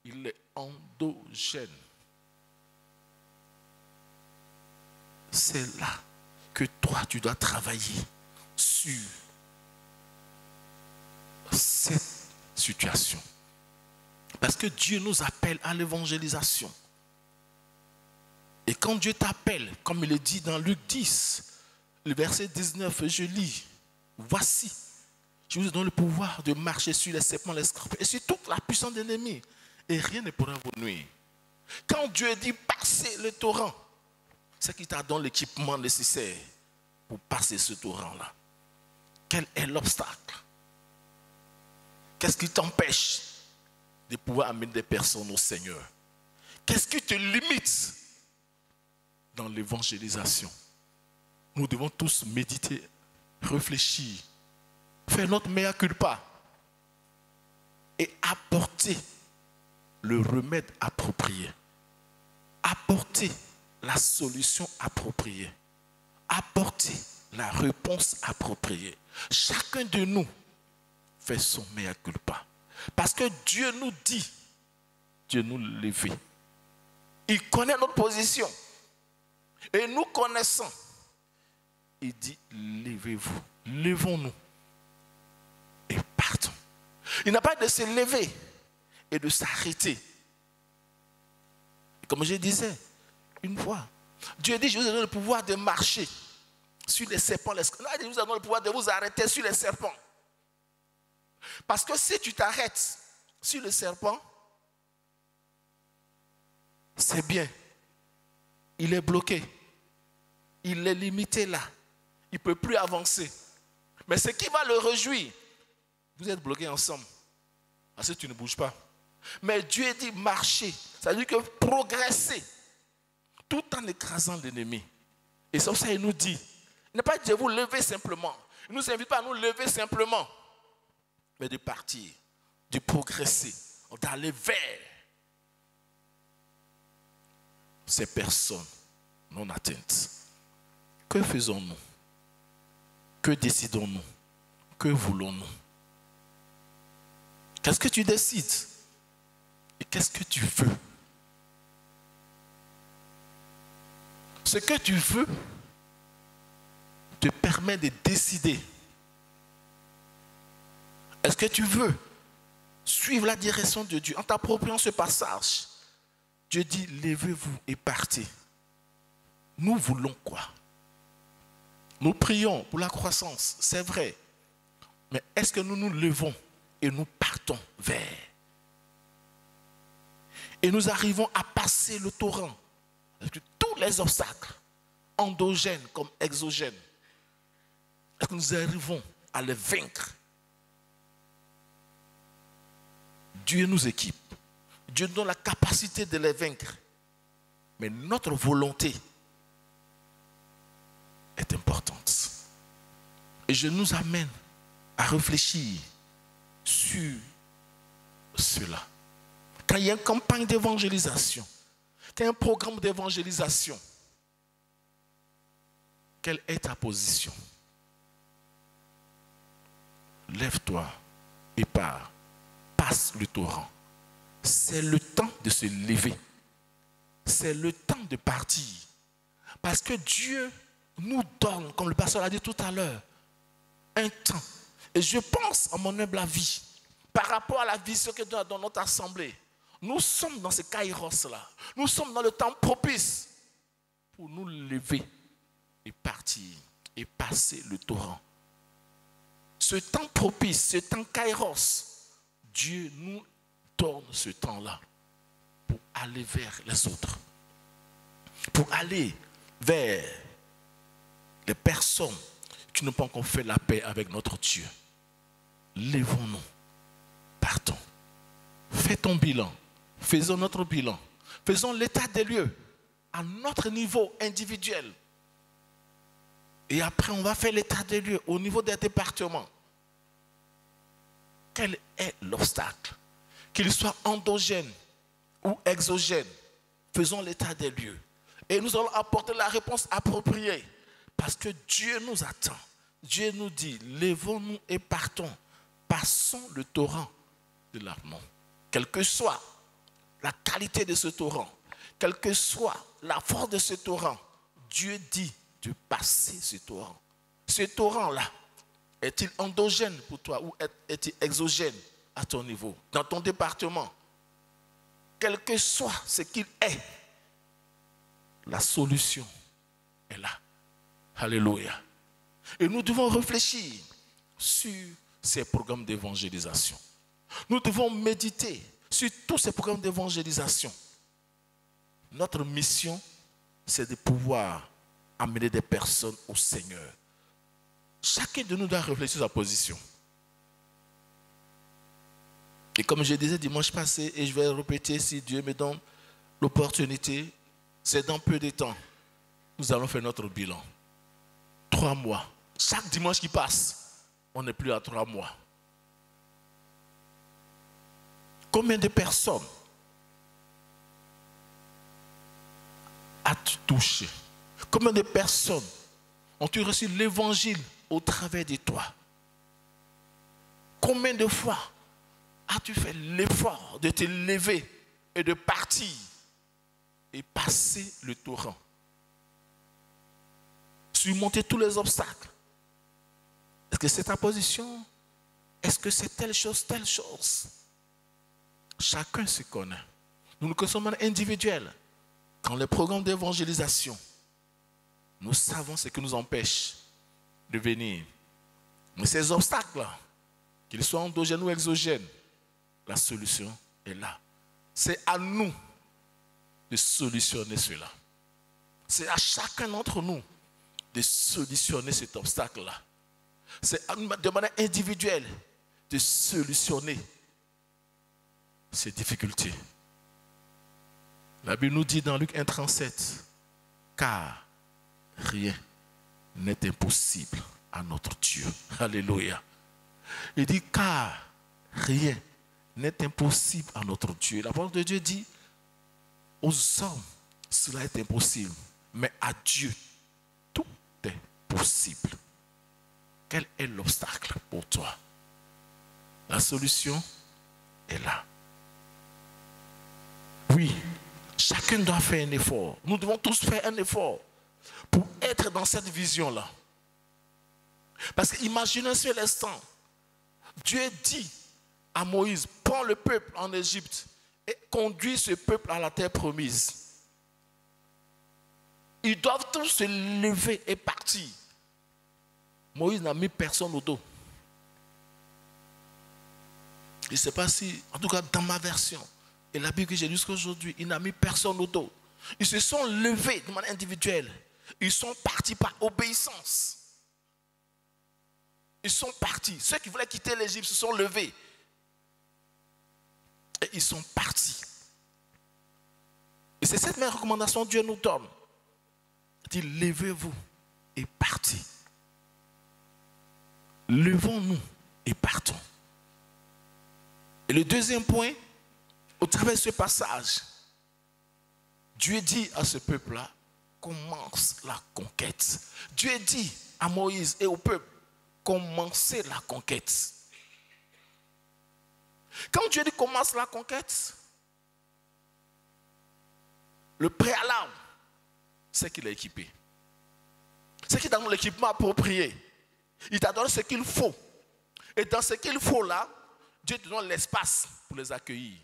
il est endogène. C'est là que toi, tu dois travailler sur cette situation. Parce que Dieu nous appelle à l'évangélisation. Et quand Dieu t'appelle, comme il est dit dans Luc 10, le verset 19, je lis, voici, je vous donne le pouvoir de marcher sur les serpents, les scorpions et sur toute la puissance de l'ennemi. Et rien ne pourra vous nuire. Quand Dieu dit passez le torrent, c'est qu'il t'a donné l'équipement nécessaire pour passer ce torrent-là. Quel est l'obstacle? Qu'est-ce qui t'empêche de pouvoir amener des personnes au Seigneur? Qu'est-ce qui te limite dans l'évangélisation? Nous devons tous méditer, réfléchir, faire notre mea culpa et apporter le remède approprié. Apporter la solution appropriée. Apporter la réponse appropriée. Chacun de nous fait son mea culpa. Parce que Dieu nous dit, Dieu nous lève. Il connaît notre position. Et nous connaissons. Il dit, levez-vous. Levons-nous. Et partons. Il n'a pas de se lever et de s'arrêter. Comme je disais, une fois, Dieu dit, je vous ai donné le pouvoir de marcher sur les serpents. Là, je vous ai donné le pouvoir de vous arrêter sur les serpents. Parce que si tu t'arrêtes sur le serpent, c'est bien. Il est bloqué. Il est limité là. Il ne peut plus avancer. Mais ce qui va le réjouir, vous êtes bloqués ensemble. Parce que tu ne bouges pas. Mais Dieu dit marcher. Ça veut dire que progresser. Tout en écrasant l'ennemi. Et c'est ça qu'il nous dit. Il n'a pas dit de vous lever simplement. Il ne nous invite pas à nous lever simplement. Mais de partir. De progresser. D'aller vers ces personnes non atteintes. Que faisons-nous? Que décidons-nous? Que voulons-nous? Qu'est-ce que tu décides? Et qu'est-ce que tu veux? Ce que tu veux te permet de décider. Est-ce que tu veux suivre la direction de Dieu? En t'appropriant ce passage, Dieu dit, levez-vous et partez. Nous voulons quoi? Nous prions pour la croissance, c'est vrai. Mais est-ce que nous nous levons et nous partons vers? Et nous arrivons à passer le torrent. Parce que tous les obstacles endogènes comme exogènes? Est-ce que nous arrivons à les vaincre? Dieu nous équipe. Dieu nous donne la capacité de les vaincre. Mais notre volonté est importante. Et je nous amène à réfléchir sur cela. Quand il y a une campagne d'évangélisation, quand il y a un programme d'évangélisation, quelle est ta position? Lève-toi et pars. Passe le torrent. C'est le temps de se lever. C'est le temps de partir. Parce que Dieu nous donne, comme le pasteur l'a dit tout à l'heure, un temps. Et je pense, à mon humble avis, par rapport à la vision que Dieu a dans notre assemblée, nous sommes dans ce kairos-là. Nous sommes dans le temps propice pour nous lever et partir et passer le torrent. Ce temps propice, ce temps kairos, Dieu nous donne ce temps-là pour aller vers les autres. Pour aller vers les personnes qui n'ont pas encore fait la paix avec notre Dieu. Lèvons-nous, partons. Fais ton bilan. Faisons notre bilan. Faisons l'état des lieux à notre niveau individuel. Et après, on va faire l'état des lieux au niveau des départements. Quel est l'obstacle? Qu'il soit endogène ou exogène, faisons l'état des lieux. Et nous allons apporter la réponse appropriée. Parce que Dieu nous attend. Dieu nous dit, lèvons-nous et partons. Passons le torrent de l'Arnon. Quelle que soit la qualité de ce torrent, quelle que soit la force de ce torrent, Dieu dit de passer ce torrent. Ce torrent-là, est-il endogène pour toi ou est-il exogène à ton niveau, dans ton département? Quel que soit ce qu'il est, la solution est là. Alléluia. Et nous devons réfléchir sur ces programmes d'évangélisation. Nous devons méditer sur tous ces programmes d'évangélisation. Notre mission, c'est de pouvoir amener des personnes au Seigneur. Chacun de nous doit réfléchir à sa position. Et comme je disais dimanche passé, et je vais répéter si Dieu me donne l'opportunité, c'est dans peu de temps, nous allons faire notre bilan. 3 mois. Chaque dimanche qui passe, on n'est plus à 3 mois. Combien de personnes as-tu touché? Combien de personnes ont-tu reçu l'évangile au travers de toi? Combien de fois as-tu fait l'effort de te lever et de partir et passer le torrent? Surmonter tous les obstacles. Est-ce que c'est ta position? Est-ce que c'est telle chose, telle chose? Chacun se connaît. Nous nous connaissons individuels. Quand les programmes d'évangélisation, nous savons ce qui nous empêche de venir. Mais ces obstacles-là, qu'ils soient endogènes ou exogènes, la solution est là. C'est à nous de solutionner cela. C'est à chacun d'entre nous de solutionner cet obstacle-là. C'est à nous de manière individuelle de solutionner ces difficultés. La Bible nous dit dans Luc 1,37, car rien n'est impossible à notre Dieu. Alléluia. Il dit car rien n'est impossible à notre Dieu. La parole de Dieu dit aux hommes cela est impossible, mais à Dieu tout est possible. Quel est l'obstacle pour toi? La solution est là. Oui, chacun doit faire un effort. Nous devons tous faire un effort pour être dans cette vision-là. Parce qu'imaginez un seul instant, Dieu dit à Moïse, prends le peuple en Égypte et conduis ce peuple à la terre promise. Ils doivent tous se lever et partir. Moïse n'a mis personne au dos. Je ne sais pas si, en tout cas dans ma version, et la Bible que j'ai lue jusqu'à aujourd'hui, il n'a mis personne au dos. Ils se sont levés de manière individuelle Ils sont partis par obéissance. Ils sont partis. Ceux qui voulaient quitter l'Égypte se sont levés. Et ils sont partis. Et c'est cette même recommandation que Dieu nous donne. Il dit, levez-vous et partez. Levons-nous et partons. Et le deuxième point, au travers de ce passage, Dieu dit à ce peuple-là, commence la conquête. Dieu dit à Moïse et au peuple, commencez la conquête. Quand Dieu dit commence la conquête, le préalable, c'est qu'il est équipé. C'est qu'il donne l'équipement approprié. Il t'a donné ce qu'il faut. Et dans ce qu'il faut là, Dieu te donne l'espace pour les accueillir.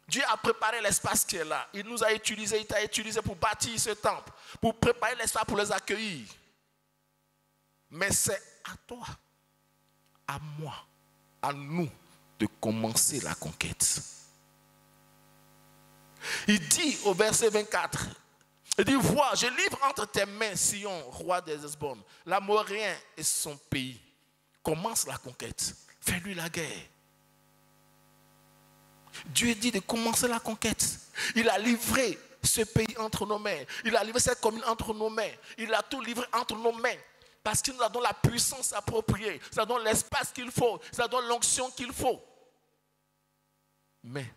Dieu a préparé l'espace qui est là. Il nous a utilisé, il t'a utilisé pour bâtir ce temple, pour préparer l'espace pour les accueillir. Mais c'est à toi, à moi, à nous de commencer la conquête. Il dit au verset 24, il dit, vois, je livre entre tes mains Sion, roi des Hesbon, l'Amorien et son pays. Commence la conquête, fais-lui la guerre. Dieu dit de commencer la conquête. Il a livré ce pays entre nos mains. Il a livré cette commune entre nos mains. Il a tout livré entre nos mains. Parce qu'il nous a donné la puissance appropriée. Ça donne l'espace qu'il faut. Ça donne l'onction qu'il faut. Mais,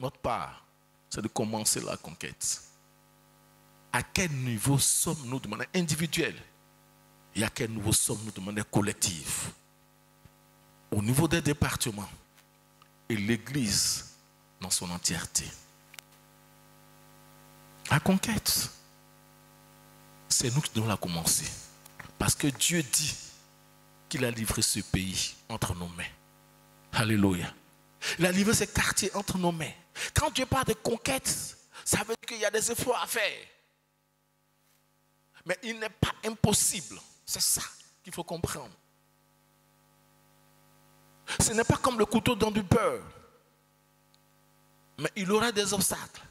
notre part, c'est de commencer la conquête. À quel niveau sommes-nous de manière individuelle? Et à quel niveau sommes-nous de manière collective? Au niveau des départements et l'Église dans son entièreté. La conquête, c'est nous qui devons la commencer. Parce que Dieu dit qu'il a livré ce pays entre nos mains. Alléluia. Il a livré ces quartiers entre nos mains. Quand Dieu parle de conquête, ça veut dire qu'il y a des efforts à faire. Mais il n'est pas impossible. C'est ça qu'il faut comprendre. Ce n'est pas comme le couteau dans du beurre. Mais il aura des obstacles.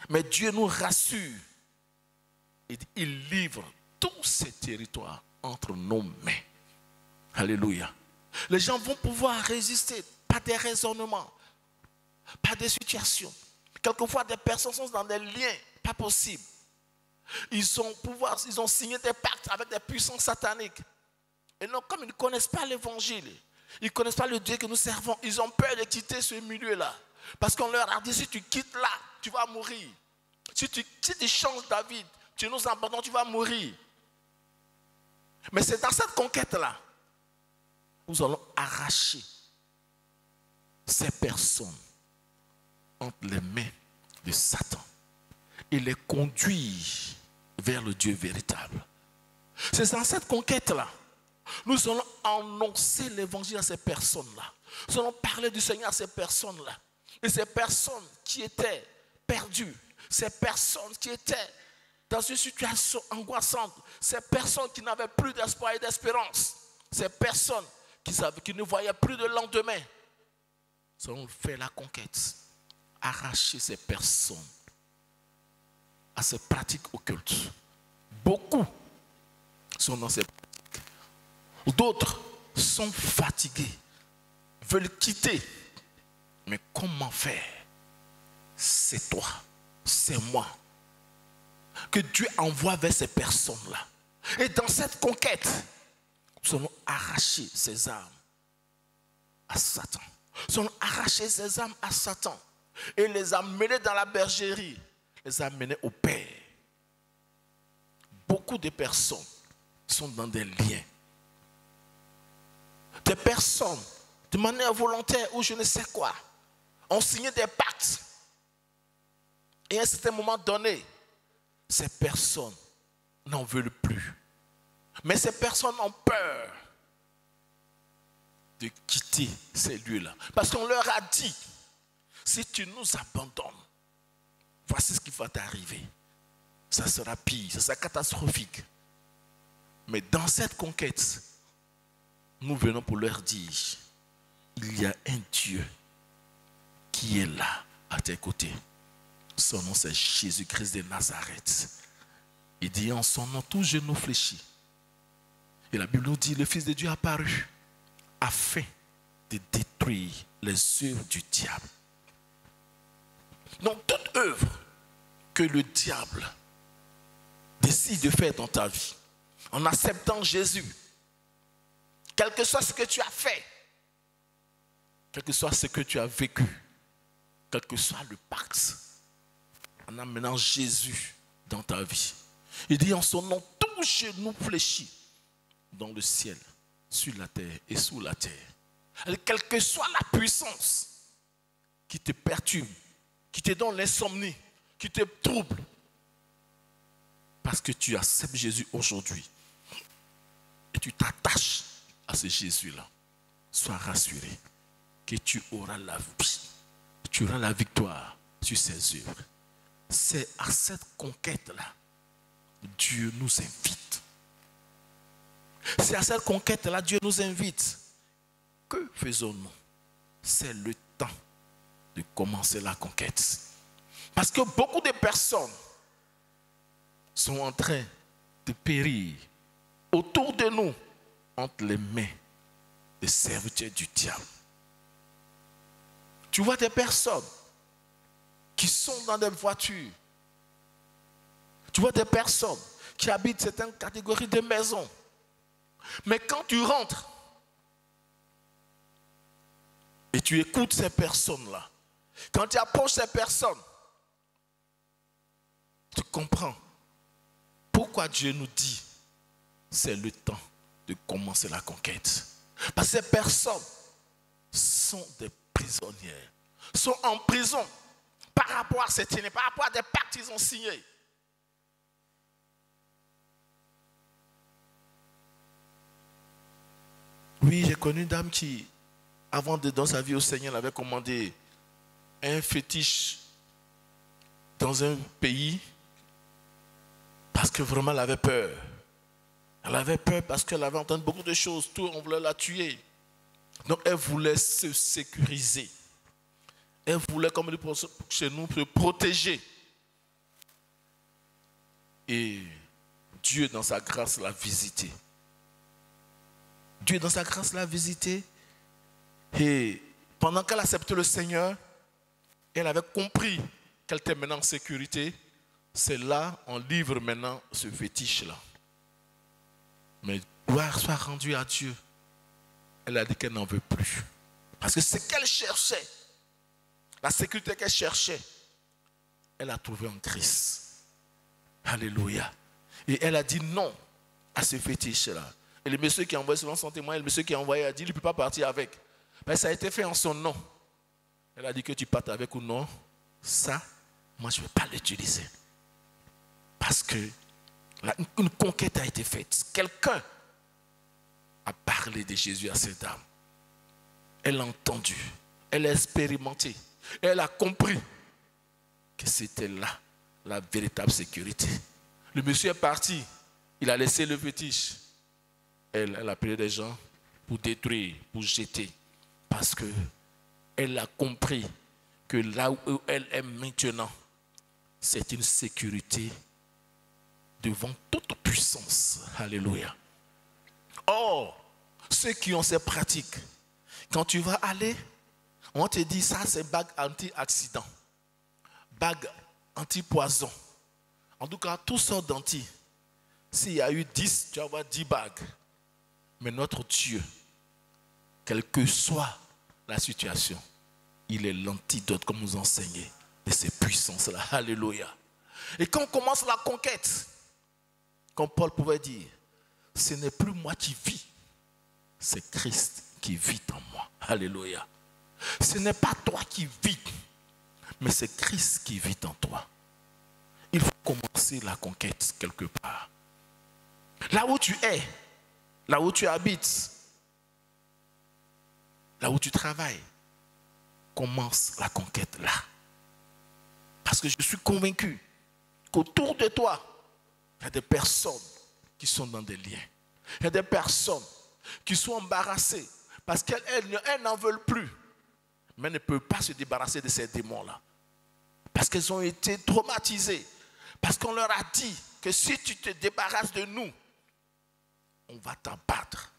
Mais Dieu nous rassure. Il livre tous ces territoires entre nos mains. Alléluia. Les gens vont pouvoir résister par des raisonnements, par des situations. Quelquefois, des personnes sont dans des liens pas possibles. Ils ont signé des pactes avec des puissances sataniques. Et non, comme ils ne connaissent pas l'évangile, ils ne connaissent pas le Dieu que nous servons, ils ont peur de quitter ce milieu-là. Parce qu'on leur a dit, si tu quittes là, tu vas mourir. Si tu changes David, tu nous abandonnes, tu vas mourir. Mais c'est dans cette conquête-là, nous allons arracher ces personnes entre les mains de Satan et les conduire vers le Dieu véritable. C'est dans cette conquête-là, nous allons annoncer l'évangile à ces personnes-là. Nous allons parler du Seigneur à ces personnes-là. Et ces personnes qui étaient perdues, ces personnes qui étaient dans une situation angoissante, ces personnes qui n'avaient plus d'espoir et d'espérance, ces personnes qui ne voyaient plus de lendemain, nous allons faire la conquête, arracher ces personnes à ces pratiques occultes. Beaucoup sont dans ces pratiques. D'autres sont fatigués, veulent quitter. Mais comment faire? C'est toi, c'est moi, que Dieu envoie vers ces personnes-là. Et dans cette conquête, nous allons arracher ces âmes à Satan. Nous allons arracher ces âmes à Satan et les amener dans la bergerie, les amener au Père. Beaucoup de personnes sont dans des liens. Des personnes, de manière volontaire ou je ne sais quoi, ont signé des pactes. Et à un certain moment donné, ces personnes n'en veulent plus. Mais ces personnes ont peur de quitter ces lieux-là. Parce qu'on leur a dit, si tu nous abandonnes, voici ce qui va t'arriver. Ça sera pire, ça sera catastrophique. Mais dans cette conquête, nous venons pour leur dire, il y a un Dieu qui est là à tes côtés. Son nom c'est Jésus-Christ de Nazareth. Il dit en son nom, tout genou fléchit. Et la Bible nous dit, le Fils de Dieu est apparu afin de détruire les œuvres du diable. Donc toute œuvre que le diable décide de faire dans ta vie, en acceptant Jésus, quel que soit ce que tu as fait, quel que soit ce que tu as vécu, quel que soit le pacte, en amenant Jésus dans ta vie. Il dit en son nom, tout genou fléchit dans le ciel, sur la terre et sous la terre. Quelle que soit la puissance qui te perturbe, qui te donne l'insomnie, qui te trouble, parce que tu acceptes Jésus aujourd'hui et tu t'attaches à ce Jésus-là, sois rassuré que tu auras la vie, tu auras la victoire sur ses œuvres. C'est à cette conquête-là, Dieu nous invite. C'est à cette conquête-là, Dieu nous invite. Que faisons-nous? C'est le temps de commencer la conquête. Parce que beaucoup de personnes sont en train de périr autour de nous, entre les mains des serviteurs du diable. Tu vois des personnes qui sont dans des voitures. Tu vois des personnes qui habitent certaines catégories de maisons. Mais quand tu rentres et tu écoutes ces personnes-là, quand tu approches ces personnes, tu comprends pourquoi Dieu nous dit c'est le temps de commencer la conquête. Parce que ces personnes sont des prisonnières, sont en prison par rapport à cette année, par rapport à des pactes qu'ils ont signés. Oui, j'ai connu une dame qui, avant de donner sa vie au Seigneur, elle avait commandé un fétiche dans un pays parce que vraiment elle avait peur. Elle avait peur parce qu'elle avait entendu beaucoup de choses. Tout, on voulait la tuer. Donc elle voulait se sécuriser. Elle voulait, comme on dit chez nous, se protéger. Et Dieu, dans sa grâce, l'a visitée. Dieu, dans sa grâce, l'a visitée. Et pendant qu'elle acceptait le Seigneur, elle avait compris qu'elle était maintenant en sécurité. C'est là, on livre maintenant ce fétiche-là. Mais gloire soit rendue à Dieu. Elle a dit qu'elle n'en veut plus. Parce que ce qu'elle cherchait, la sécurité qu'elle cherchait, elle a trouvé en Christ. Alléluia. Et elle a dit non à ce fétiche-là. Et le monsieur qui a envoyé selon son témoin, le monsieur qui a envoyé a dit, il ne peut pas partir avec. Mais ça a été fait en son nom. Elle a dit que tu partes avec ou non. Ça, moi je ne vais pas l'utiliser. Parce que une conquête a été faite. Quelqu'un a parlé de Jésus à cette dame. Elle a entendu. Elle a expérimenté. Elle a compris que c'était là la véritable sécurité. Le monsieur est parti. Il a laissé le fétiche. Elle a appelé des gens pour détruire, pour jeter. Parce qu'elle a compris que là où elle est maintenant, c'est une sécurité devant toute puissance. Alléluia. Or, ceux qui ont ces pratiques, quand tu vas aller, on te dit ça c'est bague anti-accident, bague anti-poison. En tout cas, toutes sortes d'anti. S'il y a eu 10, tu vas avoir 10 bagues. Mais notre Dieu, quelle que soit la situation, il est l'antidote, comme nous enseignait, de ces puissances-là. Alléluia. Et quand on commence la conquête, comme Paul pouvait dire, ce n'est plus moi qui vis, c'est Christ qui vit en moi. Alléluia. Ce n'est pas toi qui vis, mais c'est Christ qui vit en toi. Il faut commencer la conquête quelque part. Là où tu es, là où tu habites, là où tu travailles, commence la conquête là. Parce que je suis convaincu qu'autour de toi, il y a des personnes qui sont dans des liens. Il y a des personnes qui sont embarrassées parce qu'elles n'en veulent plus. Mais elles ne peuvent pas se débarrasser de ces démons-là. Parce qu'elles ont été traumatisées Parce qu'on leur a dit que si tu te débarrasses de nous, on va t'abattre.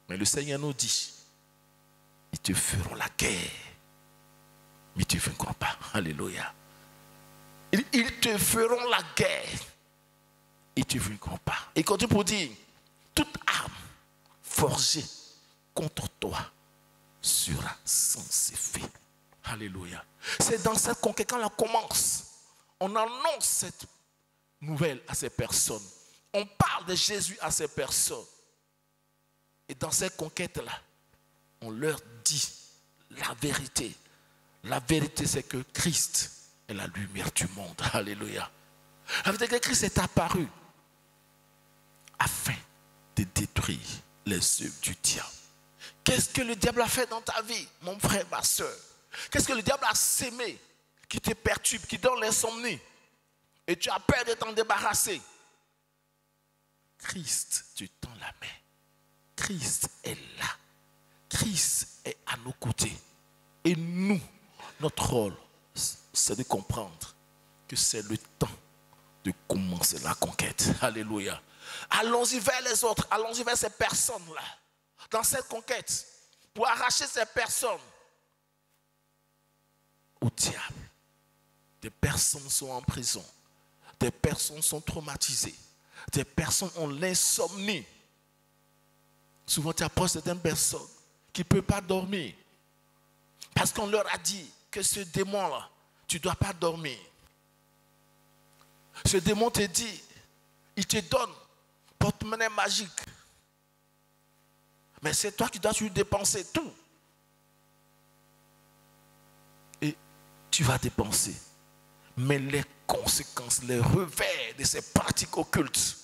Mais le Seigneur nous dit, ils te feront la guerre, mais tu ne vaincras pas. Alléluia. Ils te feront la guerre et tu ne vaincras pas. Et quand tu peux dire, toute arme forgée contre toi sera sans effet. Alléluia. C'est dans cette conquête, quand on commence, on annonce cette nouvelle à ces personnes. On parle de Jésus à ces personnes. Et dans cette conquête-là, on leur dit la vérité. La vérité, c'est que Christ est la lumière du monde. Alléluia. Ça veut dire que Christ est apparu afin de détruire les œuvres du diable. Qu'est-ce que le diable a fait dans ta vie, mon frère, ma soeur? Qu'est-ce que le diable a sémé qui te perturbe, qui donne l'insomnie? Et tu as peur de t'en débarrasser. Christ, tu tends la main. Christ est là. Christ est à nos côtés. Et nous, notre rôle, c'est de comprendre que c'est le temps de commencer la conquête. Alléluia. Allons-y vers les autres. Allons-y vers ces personnes-là. Dans cette conquête, pour arracher ces personnes au diable. Des personnes sont en prison. Des personnes sont traumatisées. Des personnes ont l'insomnie. Souvent, tu approches certaines personnes qui ne peuvent pas dormir. Parce qu'on leur a dit que ce démon-là, tu ne dois pas dormir. Ce démon te dit, il te donne porte-monnaie magique. Mais c'est toi qui dois lui dépenser tout. Et tu vas dépenser. Mais les conséquences, les revers de ces pratiques occultes,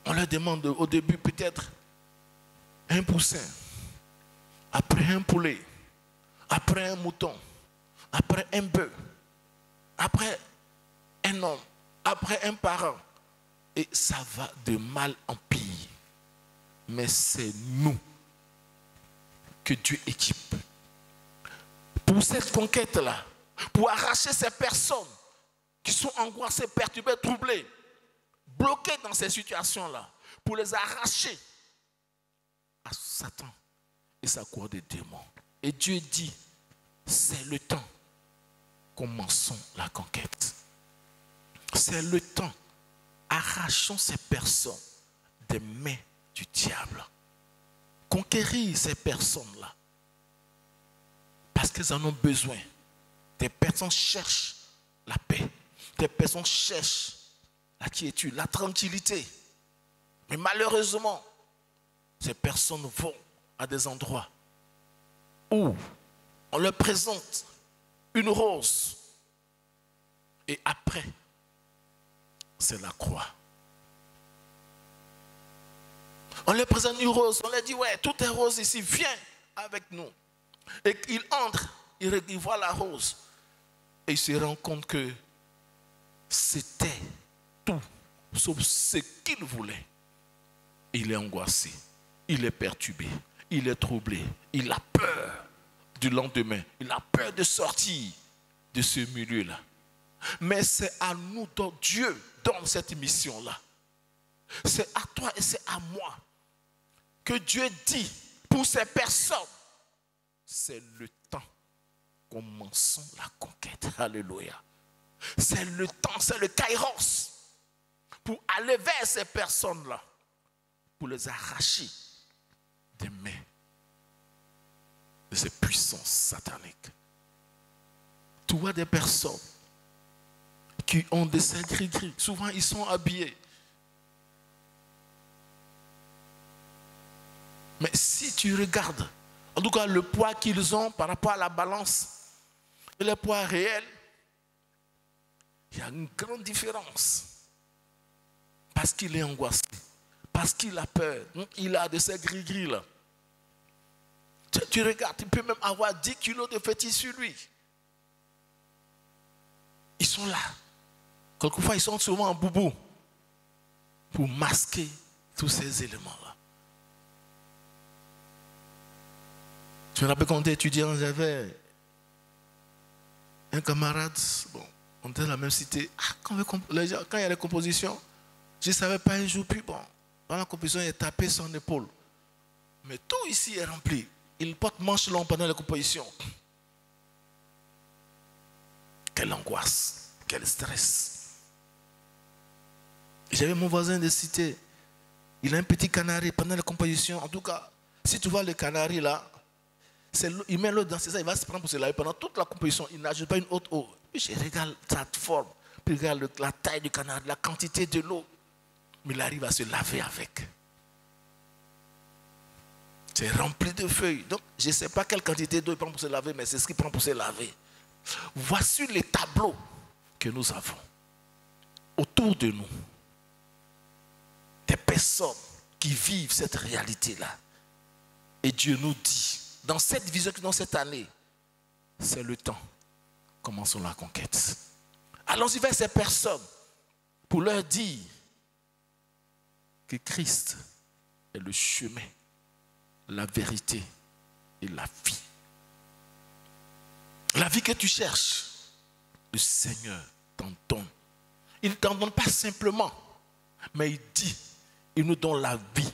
on leur demande au début peut-être un poussin, après un poulet, après un mouton, après un bœuf, après un homme, après un parent. Et ça va de mal en pire. Mais c'est nous que Dieu équipe. Pour cette conquête-là, pour arracher ces personnes qui sont angoissées, perturbées, troublées, bloquées dans ces situations-là, pour les arracher à Satan et sa cour des démons. Et Dieu dit, c'est le temps. Commençons la conquête. C'est le temps. Arrachons ces personnes des mains du diable. Conquérir ces personnes-là. Parce qu'elles en ont besoin. Des personnes cherchent la paix. Des personnes cherchent la quiétude, la tranquillité. Mais malheureusement, ces personnes vont à des endroits où on leur présente une rose. Et après, c'est la croix. On leur présente une rose. On leur dit, ouais, tout est rose ici, viens avec nous. Et il entre, il voit la rose. Et il se rend compte que c'était tout, sauf ce qu'il voulait. Il est angoissé, il est perturbé, il est troublé, il a peur du lendemain, il a peur de sortir de ce milieu-là. Mais c'est à nous, donc Dieu donne cette mission-là. C'est à toi et c'est à moi que Dieu dit pour ces personnes, c'est le temps. Commençons la conquête. Alléluia. C'est le temps, c'est le kairos pour aller vers ces personnes-là, pour les arracher des mains de ces puissances sataniques. Tu vois des personnes qui ont des seins gris-gris. Souvent, ils sont habillés. Mais si tu regardes, en tout cas, le poids qu'ils ont par rapport à la balance et le poids réel, il y a une grande différence. Parce qu'il est angoissé, parce qu'il a peur, il a de ces gris-gris là. Tu regardes, il peut même avoir 10 kilos de fétiche sur lui. Ils sont là. Quelquefois, ils sont souvent en boubou pour masquer tous ces éléments-là. Je me rappelle quand j'étais étudiant, j'avais un camarade, bon, on était dans la même cité. Quand il y a les compositions, je ne savais pas un jour, puis bon, dans la composition, il a tapé son épaule. Mais tout ici est rempli. Il porte manche longue pendant la composition. Quelle angoisse, quel stress. J'avais mon voisin de cité. Il a un petit canari pendant la composition. En tout cas, si tu vois le canari là, il met l'eau dans ses ailes, il va se prendre pour se laver pendant toute la composition. Il n'ajoute pas une autre eau. Puis je regarde sa forme, puis je regarde la taille du canari, la quantité de l'eau. Mais il arrive à se laver avec. C'est rempli de feuilles. Donc, je ne sais pas quelle quantité d'eau il prend pour se laver, mais c'est ce qu'il prend pour se laver. Voici les tableaux que nous avons autour de nous. Des personnes qui vivent cette réalité-là. Et Dieu nous dit, dans cette vision, dans cette année, c'est le temps. Commençons la conquête. Allons-y vers ces personnes pour leur dire que Christ est le chemin, la vérité et la vie. La vie que tu cherches, le Seigneur t'en donne. Il ne t'en donne pas simplement, mais il dit, il nous donne la vie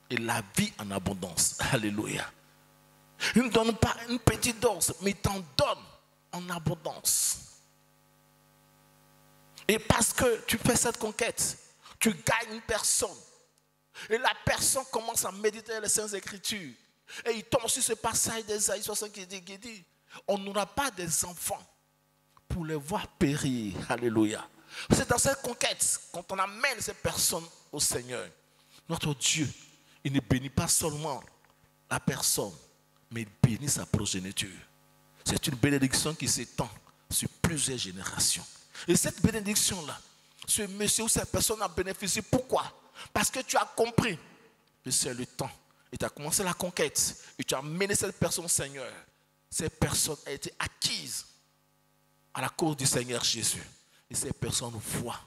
et la vie en abondance. Alléluia. Il ne donne pas une petite dose, mais il t'en donne en abondance. Et parce que tu fais cette conquête, tu gagnes une personne. Et la personne commence à méditer les Saintes Écritures. Et il tombe sur ce passage d'Ésaïe 60 qui dit, on n'aura pas des enfants pour les voir périr. Alléluia. C'est dans cette conquête, quand on amène ces personnes au Seigneur, notre Dieu, il ne bénit pas seulement la personne, mais il bénit sa progéniture. C'est une bénédiction qui s'étend sur plusieurs générations. Et cette bénédiction-là, ce monsieur ou cette personne a bénéficié. Pourquoi? Parce que tu as compris que c'est le temps. Et tu as commencé la conquête. Et tu as mené cette personne au Seigneur. Cette personne a été acquise à la cause du Seigneur Jésus. Et cette personne voit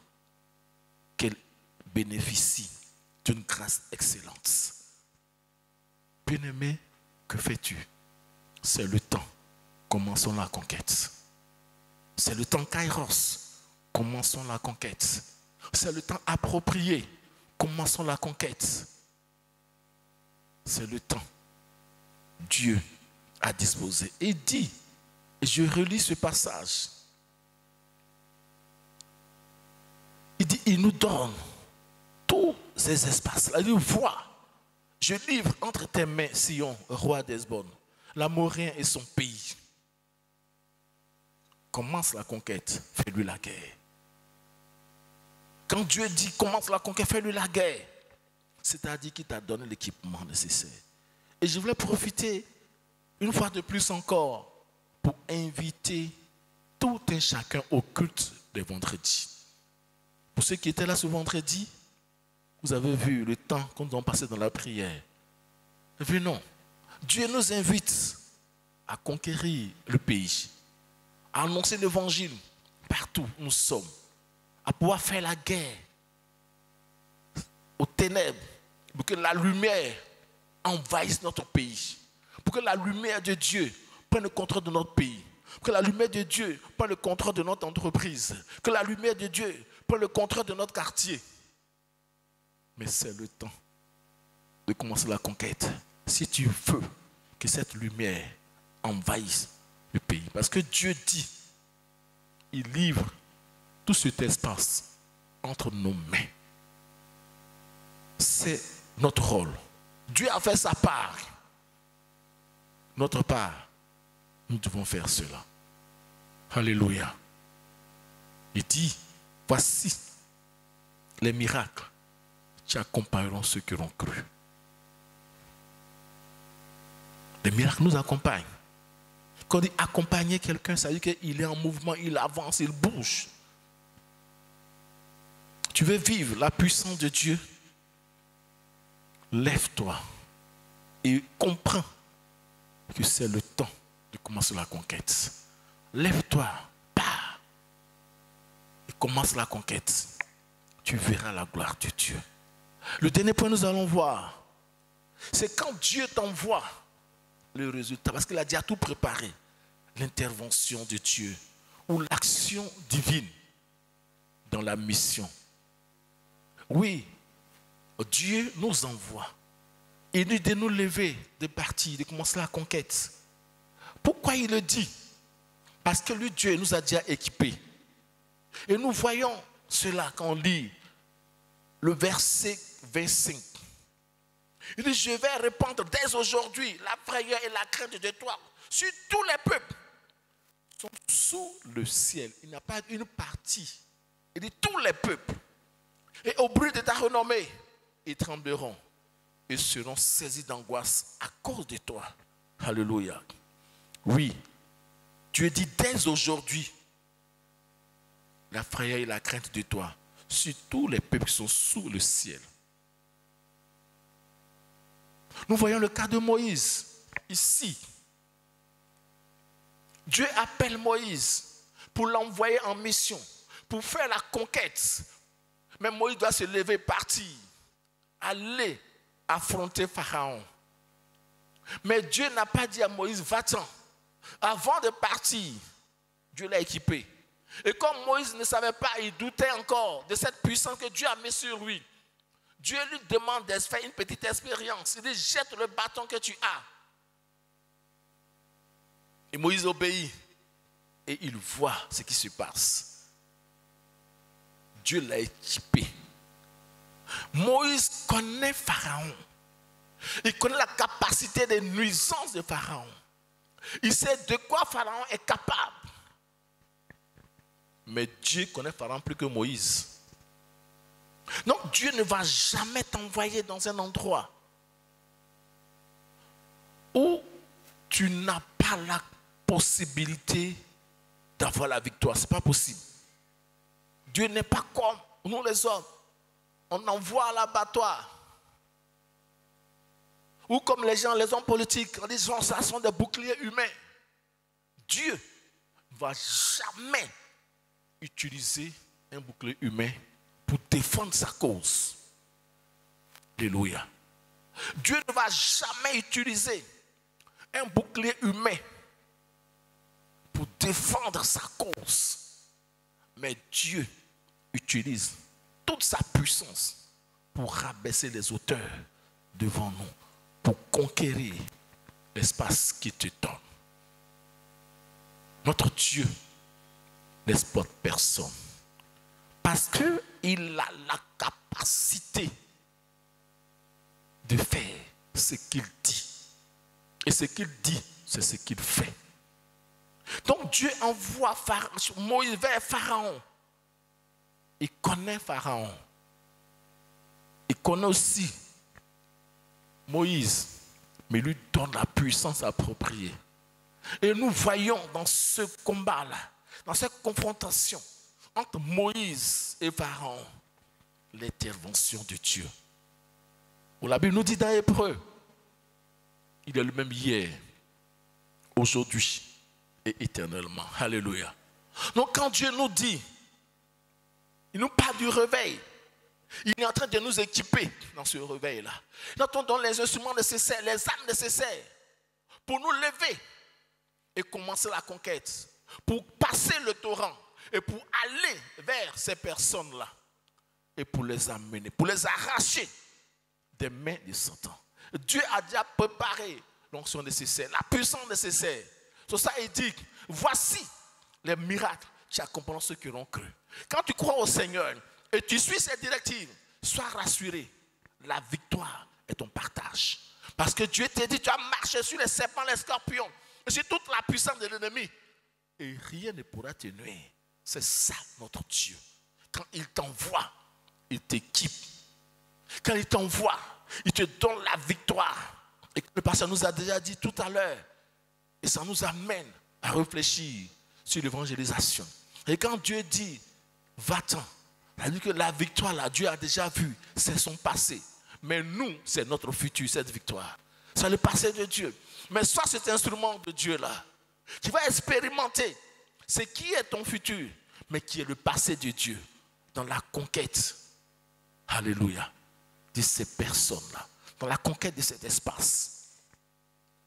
qu'elle bénéficie d'une grâce excellente. Bien-aimé, que fais-tu? C'est le temps. Commençons la conquête. C'est le temps Kairos. Commençons la conquête. C'est le temps approprié. Commençons la conquête. C'est le temps. Dieu a disposé. Et dit, et je relis ce passage. Il dit, il nous donne tous ces espaces. Il dit, vois, je livre entre tes mains Sion, roi d'Hesbon, l'Amorien et son pays. Commence la conquête, fais-lui la guerre. Quand Dieu dit commence la conquête, fais-lui la guerre, c'est-à-dire qu'il t'a donné l'équipement nécessaire. Et je voulais profiter une fois de plus encore pour inviter tout un chacun au culte de vendredi. Pour ceux qui étaient là ce vendredi, vous avez vu le temps qu'on doit passer dans la prière. Venons. Dieu nous invite à conquérir le pays, à annoncer l'évangile partout où nous sommes, à pouvoir faire la guerre aux ténèbres, pour que la lumière envahisse notre pays, pour que la lumière de Dieu prenne le contrôle de notre pays, pour que la lumière de Dieu prenne le contrôle de notre entreprise, que la lumière de Dieu prenne le contrôle de notre quartier. Mais c'est le temps de commencer la conquête. Si tu veux que cette lumière envahisse le pays. Parce que Dieu dit, il livre tout cet espace entre nos mains. C'est notre rôle. Dieu a fait sa part. Notre part, nous devons faire cela. Alléluia. Il dit, voici les miracles qui accompagneront ceux qui auront cru. Les miracles nous accompagnent. Quand on dit accompagner quelqu'un, ça veut dire qu'il est en mouvement, il avance, il bouge. Tu veux vivre la puissance de Dieu? Lève-toi et comprends que c'est le temps de commencer la conquête. Lève-toi, pars et commence la conquête. Tu verras la gloire de Dieu. Le dernier point que nous allons voir, c'est quand Dieu t'envoie le résultat, parce qu'il a déjà tout préparé. L'intervention de Dieu ou l'action divine dans la mission. Oui, Dieu nous envoie. Il dit de nous lever, de partir, de commencer la conquête. Pourquoi il le dit? Parce que lui, Dieu nous a déjà équipés. Et nous voyons cela quand on lit le verset 25. Il dit, je vais répandre dès aujourd'hui la frayeur et la crainte de toi sur tous les peuples qui sont sous le ciel. Il n'y a pas une partie. Il dit tous les peuples. Et au bruit de ta renommée, ils trembleront et seront saisis d'angoisse à cause de toi. Alléluia. Oui, Dieu dit dès aujourd'hui la frayeur et la crainte de toi sur tous les peuples qui sont sous le ciel. Nous voyons le cas de Moïse ici. Dieu appelle Moïse pour l'envoyer en mission, pour faire la conquête. Mais Moïse doit se lever, partir, aller affronter Pharaon. Mais Dieu n'a pas dit à Moïse, va-t'en. Avant de partir, Dieu l'a équipé. Et comme Moïse ne savait pas, il doutait encore de cette puissance que Dieu a mise sur lui. Dieu lui demande de faire une petite expérience. Il dit, jette le bâton que tu as. Et Moïse obéit. Et il voit ce qui se passe. Dieu l'a équipé. Moïse connaît Pharaon. Il connaît la capacité de nuisance de Pharaon. Il sait de quoi Pharaon est capable. Mais Dieu connaît Pharaon plus que Moïse. Donc Dieu ne va jamais t'envoyer dans un endroit où tu n'as pas la possibilité d'avoir la victoire. Ce n'est pas possible. Dieu n'est pas comme nous les hommes. On envoie à l'abattoir. Ou comme les gens, les hommes politiques, en disant ça sont des boucliers humains. Dieu ne va jamais utiliser un bouclier humain pour défendre sa cause. Alléluia. Dieu ne va jamais utiliser un bouclier humain pour défendre sa cause. Mais Dieu utilise toute sa puissance pour rabaisser les auteurs devant nous, pour conquérir l'espace qui te donne. Notre Dieu n'exploite personne parce qu'il a la capacité de faire ce qu'il dit. Et ce qu'il dit, c'est ce qu'il fait. Donc Dieu envoie Moïse vers Pharaon. Il connaît Pharaon. Il connaît aussi Moïse, mais lui donne la puissance appropriée. Et nous voyons dans ce combat-là, dans cette confrontation entre Moïse et Pharaon, l'intervention de Dieu. Où la Bible nous dit dans Hébreux, il est le même hier, aujourd'hui et éternellement. Alléluia. Donc quand Dieu nous dit, il nous parle du réveil, il est en train de nous équiper dans ce réveil-là. Nous entendons les instruments nécessaires, les armes nécessaires pour nous lever et commencer la conquête, pour passer le torrent et pour aller vers ces personnes-là et pour les amener, pour les arracher des mains de Satan. Dieu a déjà préparé l'onction nécessaire, la puissance nécessaire. Sur ça, il dit, voici les miracles qui accompagnent ceux qui l'ont cru. Quand tu crois au Seigneur et tu suis ses directives, sois rassuré, la victoire est ton partage. Parce que Dieu t'a dit, tu as marché sur les serpents, les scorpions, et sur toute la puissance de l'ennemi. Et rien ne pourra te nuire. C'est ça notre Dieu. Quand il t'envoie, il t'équipe. Quand il t'envoie, il te donne la victoire. Et le pasteur nous a déjà dit tout à l'heure. Et ça nous amène à réfléchir sur l'évangélisation. Et quand Dieu dit, va-t'en, ça veut dire que la victoire là, Dieu a déjà vu, c'est son passé. Mais nous, c'est notre futur, cette victoire. C'est le passé de Dieu. Mais sois cet instrument de Dieu là, qui va expérimenter ce qui est ton futur, mais qui est le passé de Dieu dans la conquête. Alléluia. De ces personnes-là, dans la conquête de cet espace.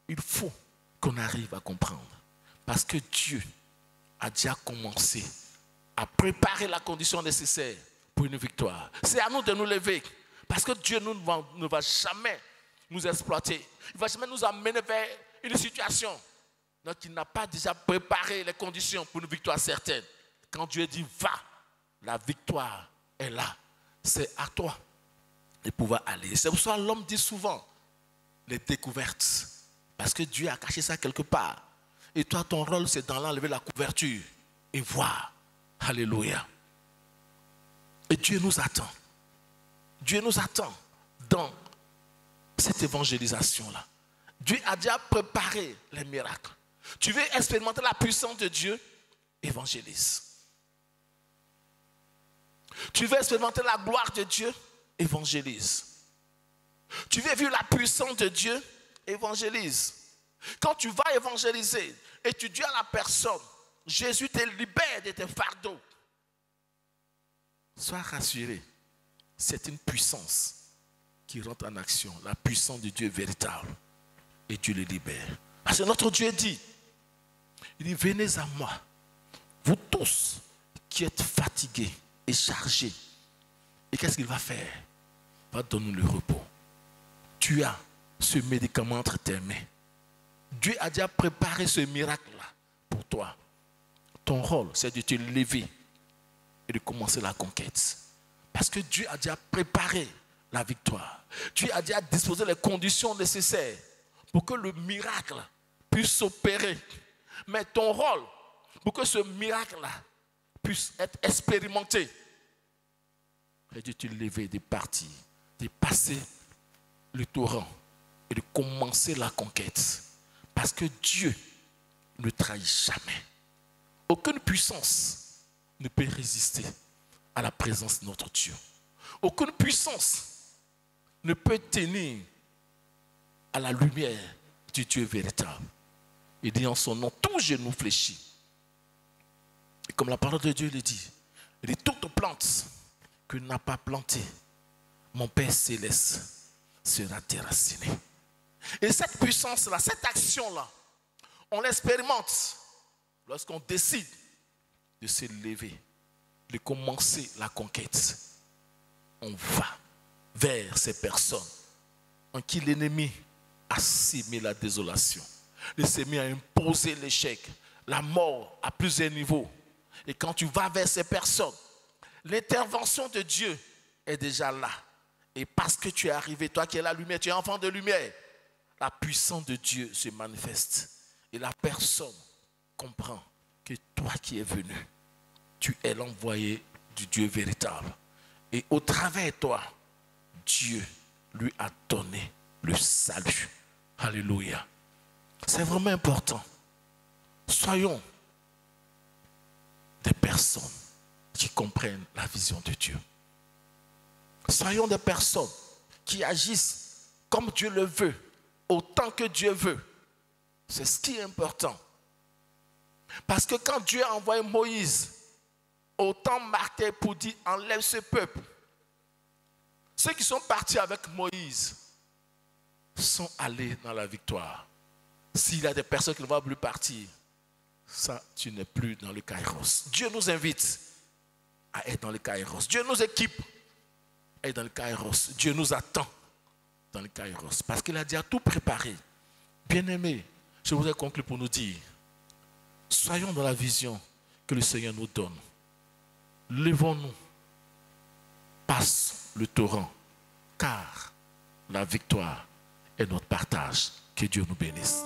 Il faut qu'on arrive à comprendre. Parce que Dieu a déjà commencé à préparer la condition nécessaire pour une victoire. C'est à nous de nous lever. Parce que Dieu ne va jamais nous exploiter. Il ne va jamais nous amener vers une situation. Donc il n'a pas déjà préparé les conditions pour une victoire certaine. Quand Dieu dit va, la victoire est là. C'est à toi de pouvoir aller. C'est pour ça que l'homme dit souvent les découvertes. Parce que Dieu a caché ça quelque part. Et toi, ton rôle, c'est d'enlever la couverture et voir. Alléluia. Et Dieu nous attend. Dieu nous attend dans cette évangélisation-là. Dieu a déjà préparé les miracles. Tu veux expérimenter la puissance de Dieu? Évangélise. Tu veux expérimenter la gloire de Dieu? Évangélise. Tu veux vivre la puissance de Dieu? Évangélise. Quand tu vas évangéliser et tu dis à la personne, Jésus te libère de tes fardeaux, sois rassuré, c'est une puissance qui rentre en action, la puissance de Dieu véritable, et Dieu le libère. Parce que notre Dieu dit, il dit, venez à moi, vous tous qui êtes fatigués et chargés. Et qu'est-ce qu'il va faire? Il va donner le repos. Tu as ce médicament entre tes mains. Dieu a déjà préparé ce miracle-là pour toi. Ton rôle, c'est de te lever et de commencer la conquête. Parce que Dieu a déjà préparé la victoire. Dieu a déjà disposé les conditions nécessaires pour que le miracle puisse s'opérer. Mais ton rôle, pour que ce miracle-là puisse être expérimenté, c'est de te lever, de partir, de passer le torrent et de commencer la conquête. Parce que Dieu ne trahit jamais. Aucune puissance ne peut résister à la présence de notre Dieu. Aucune puissance ne peut tenir à la lumière du Dieu véritable. Il dit en son nom, tout genou fléchit. Et comme la parole de Dieu le dit, il dit, toute plante que n'a pas plantée, mon Père céleste sera déracinée. Et cette puissance-là, cette action-là, on l'expérimente lorsqu'on décide de se lever, de commencer la conquête. On va vers ces personnes en qui l'ennemi a sémé la désolation. Il s'est mis à imposer l'échec, la mort à plusieurs niveaux. Et quand tu vas vers ces personnes, l'intervention de Dieu est déjà là. Et parce que tu es arrivé, toi qui es la lumière, tu es enfant de lumière, la puissance de Dieu se manifeste. Et la personne comprend que toi qui es venu, tu es l'envoyé du Dieu véritable. Et au travers de toi, Dieu lui a donné le salut. Alléluia. C'est vraiment important. Soyons des personnes qui comprennent la vision de Dieu. Soyons des personnes qui agissent comme Dieu le veut, autant que Dieu veut. C'est ce qui est important. Parce que quand Dieu a envoyé Moïse au temps marqué pour dire enlève ce peuple, ceux qui sont partis avec Moïse sont allés dans la victoire. S'il y a des personnes qui ne vont plus partir, ça, tu n'es plus dans le Kairos. Dieu nous invite à être dans le Kairos. Dieu nous équipe à être dans le Kairos. Dieu nous attend dans le Kairos. Parce qu'il a déjà tout préparé. Bien-aimés, je voudrais conclure pour nous dire, soyons dans la vision que le Seigneur nous donne. Levons-nous, passe le torrent, car la victoire est notre partage. Que Dieu nous bénisse.